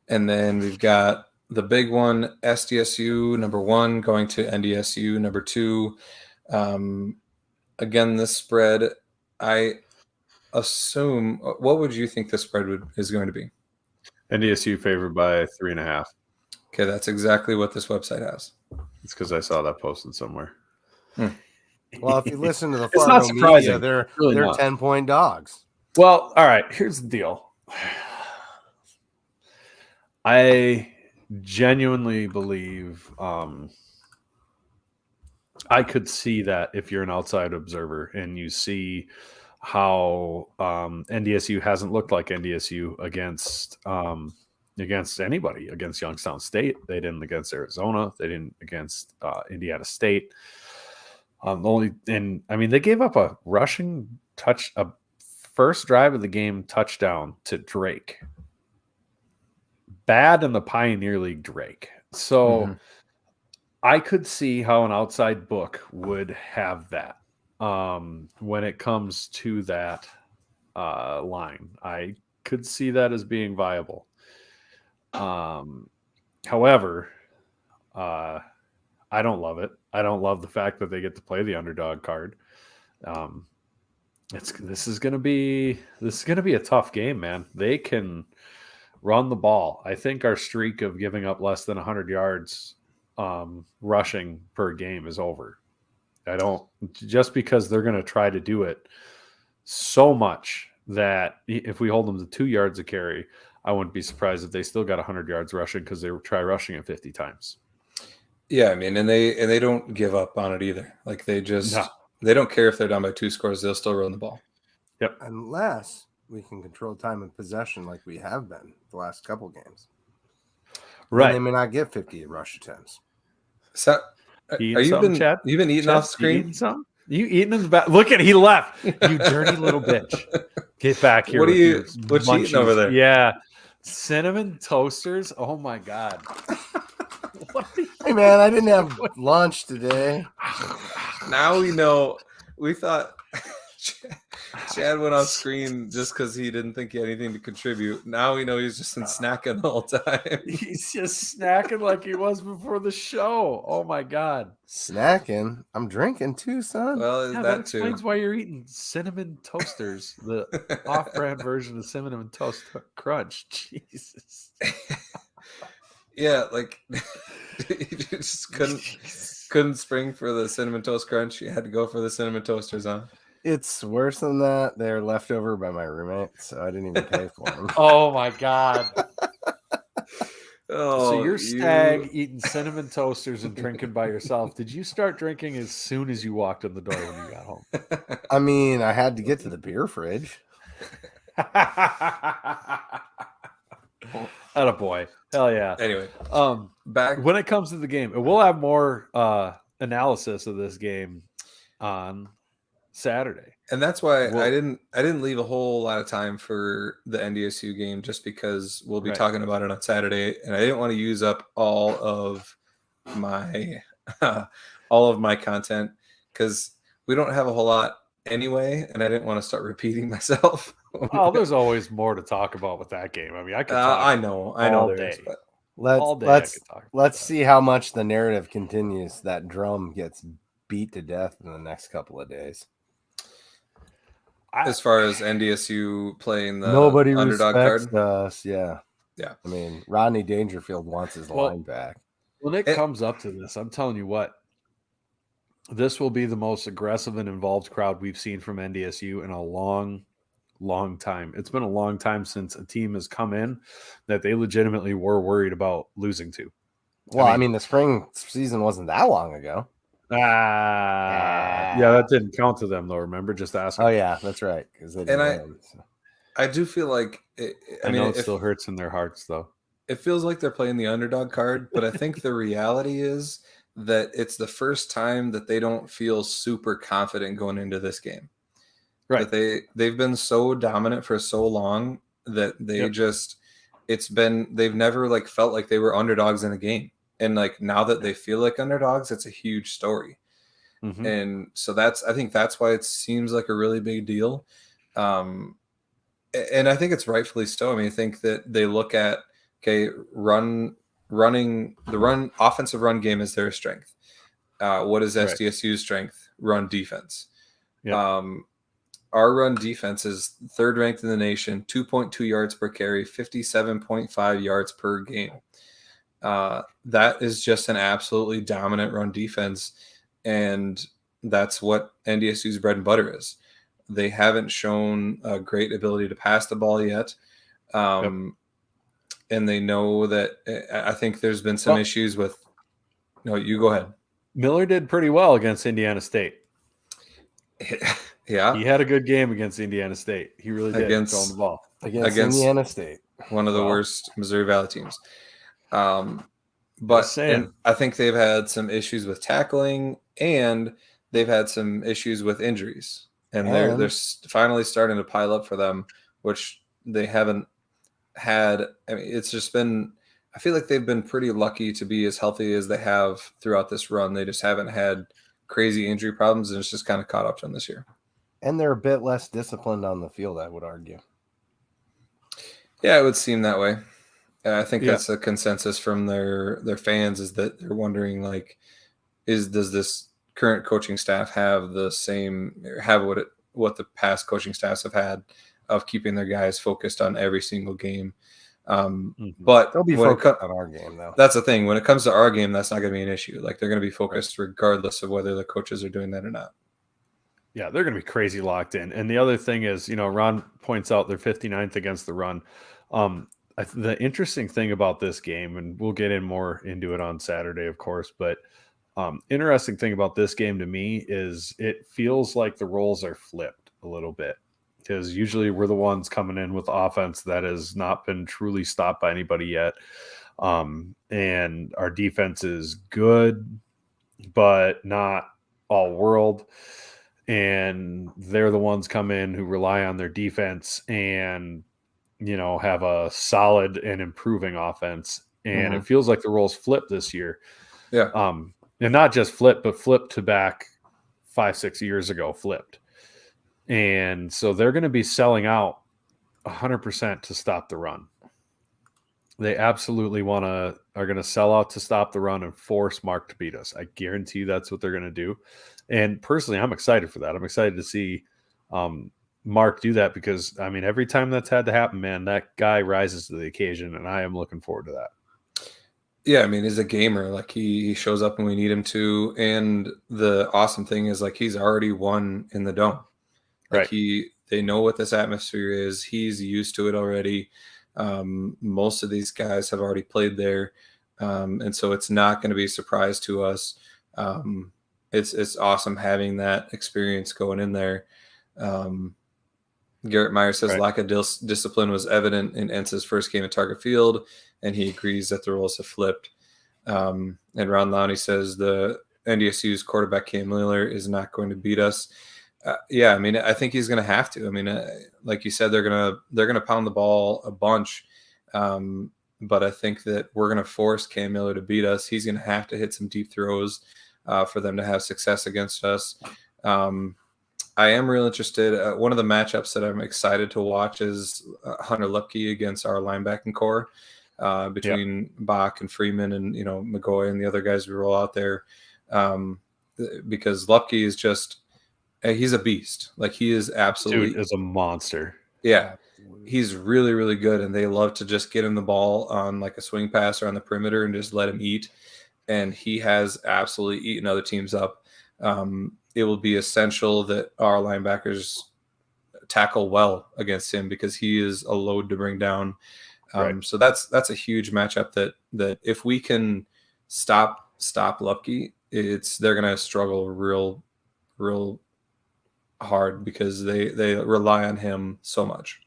B: And then we've got the big one, Sdsu number 1 going to NDSU number 2. Again, this spread, I assume. What would you think the spread is going to be?
A: NDSU favored by 3.5.
B: Okay, that's exactly what this website has.
A: It's because I saw that posted somewhere.
C: Well, if you listen to the
A: it's not surprising.
C: Media, they're 10-point dogs.
A: Well, all right. Here's the deal. I genuinely believe I could see that if you're an outside observer and you see how NDSU hasn't looked like NDSU against anybody, against Youngstown State. They didn't against Arizona. They didn't against Indiana State. They gave up a rushing touch, a first drive of the game touchdown to Drake. Bad in the Pioneer League Drake. So I could see how an outside book would have that when it comes to that line. I could see that as being viable. However, I don't love it. I don't love the fact that they get to play the underdog card. This is gonna be a tough game, man. They can run the ball. I think our streak of giving up less than 100 yards rushing per game is over. I don't, just because they're going to try to do it so much that if we hold them to 2 yards a carry, I wouldn't be surprised if they still got 100 yards rushing because they try rushing it 50 times.
B: Yeah, I mean, and they don't give up on it either. Like they don't care if they're down by 2 scores, they'll still run the ball.
A: Yep.
C: Unless we can control time of possession like we have been the last couple games.
A: Right.
C: Then they may not get 50 rush attempts.
B: So you've been eating off screen?
A: You eating something? You eating in the back? Look at, he left. You dirty little bitch. Get back here.
B: What you eating over there?
A: Yeah. Cinnamon toasters. Oh my God.
C: Hey man, I didn't have lunch today.
B: Now we know. We thought Chad went off screen just because he didn't think he had anything to contribute. Now we know he's just been snacking the whole time.
A: He's just snacking like he was before the show. Oh my God.
C: Snacking? I'm drinking too, son.
B: Well,
A: that explains why you're eating cinnamon toasters, the off-brand version of Cinnamon Toast Crunch. Jesus.
B: Yeah, like you just couldn't spring for the Cinnamon Toast Crunch. You had to go for the Cinnamon Toasters, huh?
C: It's worse than that. They're left over by my roommate, so I didn't even pay for them.
A: Oh my God.
B: So
A: you're stag eating cinnamon toasters and drinking by yourself. Did you start drinking as soon as you walked in the door when you got home?
C: I mean, I had to get to the beer fridge.
A: Attaboy. Hell yeah.
B: Anyway,
A: back when it comes to the game, we'll have more analysis of this game on Saturday.
B: And that's why I didn't leave a whole lot of time for the NDSU game, just because we'll be talking about it on Saturday, and I didn't want to use up all of my content because we don't have a whole lot anyway, and I didn't want to start repeating myself.
A: Oh, there's always more to talk about with that game. I mean, I could talk.
B: I know there is, but
C: let's see how much the narrative continues. That drum gets beat to death in the next couple of days.
B: As far as NDSU playing the
C: nobody
B: underdog
C: respects
B: card,
C: us. Yeah. I mean, Rodney Dangerfield wants his line back.
A: When it comes up to this, I'm telling you what, this will be the most aggressive and involved crowd we've seen from NDSU in a long time. It's been a long time since a team has come in that they legitimately were worried about losing to.
C: Well, I mean the spring season wasn't that long ago.
A: Yeah, that didn't count to them though. Remember, just asking.
C: Oh yeah, that's right.
B: I do feel like
A: I know it still hurts in their hearts though.
B: It feels like they're playing the underdog card, but I think the reality is that it's the first time that they don't feel super confident going into this game. Right. That they've been so dominant for so long that they've never like felt like they were underdogs in a game. And like now that they feel like underdogs, it's a huge story. Mm-hmm. And so I think that's why it seems like a really big deal. And I think it's rightfully so. I mean, I think that they look at, running the offensive run game is their strength. What is SDSU's strength? Run defense. Yep. Our run defense is third ranked in the nation, 2.2 yards per carry, 57.5 yards per game. That is just an absolutely dominant run defense. And that's what NDSU's bread and butter is. They haven't shown a great ability to pass the ball yet. And they know that I think there's been some issues with. No, you go ahead.
A: Miller did pretty well against Indiana State.
B: Yeah.
A: He had a good game against Indiana State. He really did throwing the ball.
C: Against Indiana State.
B: One of the worst Missouri Valley teams. But I think they've had some issues with tackling, and they've had some issues with injuries. And they're finally starting to pile up for them, which they haven't had. I mean, it's just been – I feel like they've been pretty lucky to be as healthy as they have throughout this run. They just haven't had crazy injury problems, and it's just kind of caught up to them this year.
C: And they're a bit less disciplined on the field, I would argue.
B: Yeah, it would seem that way. I think that's a consensus from their fans, is that they're wondering, like, does this current coaching staff have what the past coaching staffs have had of keeping their guys focused on every single game? But
C: they'll be focused on our game, though.
B: That's the thing. When it comes to our game, that's not going to be an issue. Like, they're going to be focused regardless of whether the coaches are doing that or not.
A: Yeah, they're going to be crazy locked in. And the other thing is, Ron points out they're 59th against the run. The interesting thing about this game, and we'll get in more into it on Saturday, of course, but interesting thing about this game to me is it feels like the roles are flipped a little bit, because usually we're the ones coming in with offense that has not been truly stopped by anybody yet. And our defense is good, but not all world. And they're the ones come in who rely on their defense and, have a solid and improving offense. And it feels like the roles flipped this year.
B: Yeah.
A: And not just flipped, but flipped to back 5-6 years ago, flipped. And so they're going to be selling out 100% to stop the run. They absolutely are going to sell out to stop the run and force Mark to beat us. I guarantee you that's what they're going to do. And personally, I'm excited for that. I'm excited to see Mark do that, because, every time that's had to happen, man, that guy rises to the occasion, and I am looking forward to that.
B: Yeah, he's a gamer. Like, he shows up when we need him to. And the awesome thing is, like, he's already won in the Dome. Like, they know what this atmosphere is. He's used to it already. Most of these guys have already played there. And so it's not going to be a surprise to us. It's awesome having that experience going in there. Garrett Meyer says lack of discipline was evident in Ence's first game at Target Field, and he agrees that the roles have flipped. And Ron Lowney says the NDSU's quarterback Cam Miller is not going to beat us. I think he's going to have to. Like you said, they're gonna pound the ball a bunch, but I think that we're going to force Cam Miller to beat us. He's going to have to hit some deep throws for them to have success against us. I am real interested. One of the matchups that I'm excited to watch is Hunter Lupke against our linebacking core, between Bach and Freeman and McGoy and the other guys we roll out there, because Lupke is just he's a beast. Like, he is absolutely
A: is a monster.
B: Yeah, he's really, really good, and they love to just get him the ball on like a swing pass or on the perimeter and just let him eat. And he has absolutely eaten other teams up. It will be essential that our linebackers tackle well against him, because he is a load to bring down. So that's a huge matchup that if we can stop Lupke, they're going to struggle real hard, because they rely on him so much.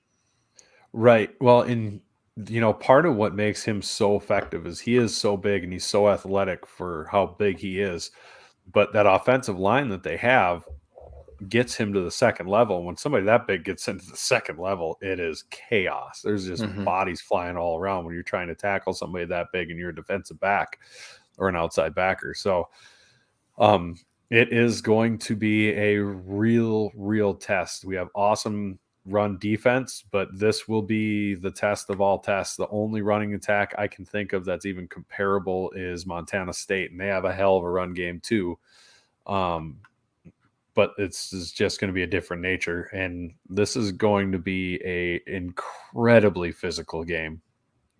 A: Right. Well, part of what makes him so effective is he is so big and he's so athletic for how big he is. But that offensive line that they have gets him to the second level. When somebody that big gets into the second level, it is chaos. There's just bodies flying all around when you're trying to tackle somebody that big and you're a defensive back or an outside backer. So it is going to be a real test. We have awesome run defense, but this will be the test of all tests. The only running attack I can think of that's even comparable is Montana State, and they have a hell of a run game too. But it's just going to be a different nature, and this is going to be a incredibly physical game,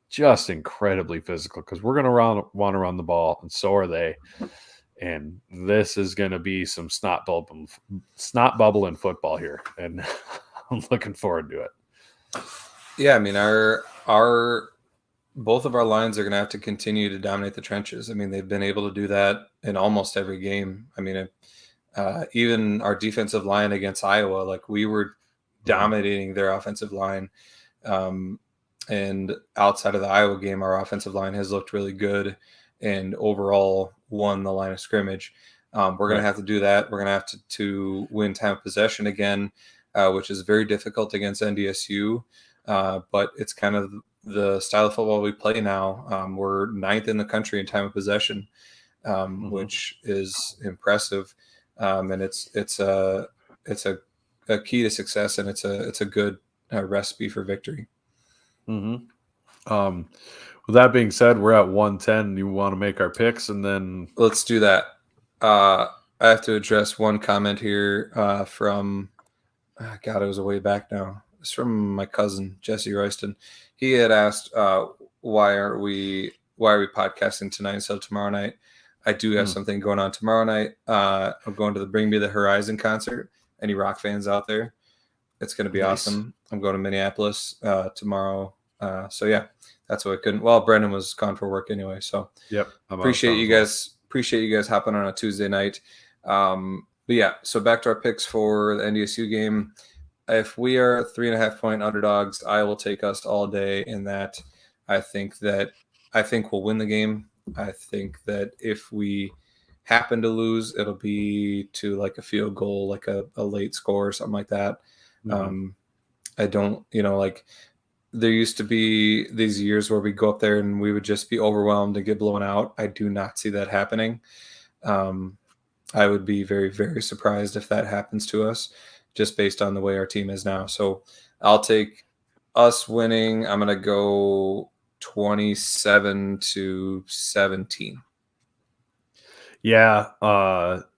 A: just incredibly physical, because we're going to want to run the ball, and so are they. And this is going to be some snot bubble in football here, and I'm looking forward to it.
B: Yeah, our both of our lines are going to have to continue to dominate the trenches. They've been able to do that in almost every game. Even our defensive line against Iowa, like, we were dominating their offensive line. And outside of the Iowa game, our offensive line has looked really good and overall won the line of scrimmage. We're going to have to do that. We're going to have to win time of possession again, which is very difficult against NDSU. But it's kind of the style of football we play now. We're 9th in the country in time of possession, which is impressive. And it's a key to success, and it's a good recipe for victory.
A: With that being said, we're at 110. You want to make our picks, and then
B: let's do that. I have to address one comment here from God, it was a way back now. It's from my cousin Jesse Royston. He had asked, why are we podcasting tonight instead of tomorrow night? I do have something going on tomorrow night. I'm going to the Bring Me the Horizon concert. Any rock fans out there? It's going to be awesome. I'm going to Minneapolis tomorrow. So yeah, that's what I couldn't. Well, Brendan was gone for work anyway. So appreciate you guys. Appreciate you guys hopping on a Tuesday night. But yeah, so back to our picks for the NDSU game. If we are 3.5 point underdogs, I will take us all day in that. I think we'll win the game. I think that if we happen to lose, it'll be to like a field goal, like a late score or something like that. I don't, like there used to be these years where we go up there and we would just be overwhelmed and get blown out. I do not see that happening. I would be very, very surprised if that happens to us, just based on the way our team is now. So I'll take us winning. I'm going to go 27-17.
A: Yeah.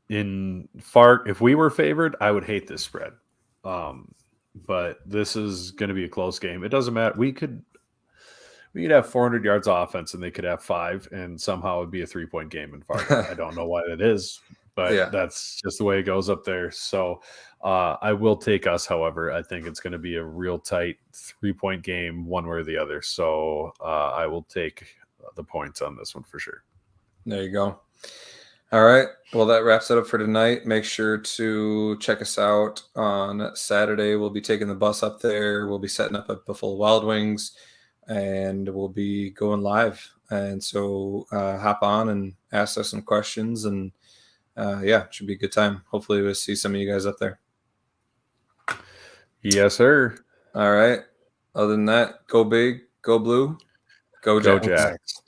A: If we were favored, I would hate this spread. But this is going to be a close game. It doesn't matter. We could have 400 yards offense and they could have 5, and somehow it'd be a 3-point game in Fargo. I don't know why that is, but that's just the way it goes up there. So I will take us. However, I think it's going to be a real tight 3-point game, one way or the other. So I will take the points on this one for sure.
B: There you go. All right. Well, that wraps it up for tonight. Make sure to check us out on Saturday. We'll be taking the bus up there. We'll be setting up at Buffalo Wild Wings, and we'll be going live. And so hop on and ask us some questions. And it should be a good time. Hopefully we'll see some of you guys up there.
A: Yes, sir.
B: All right. Other than that, go big, go blue, go Jacks.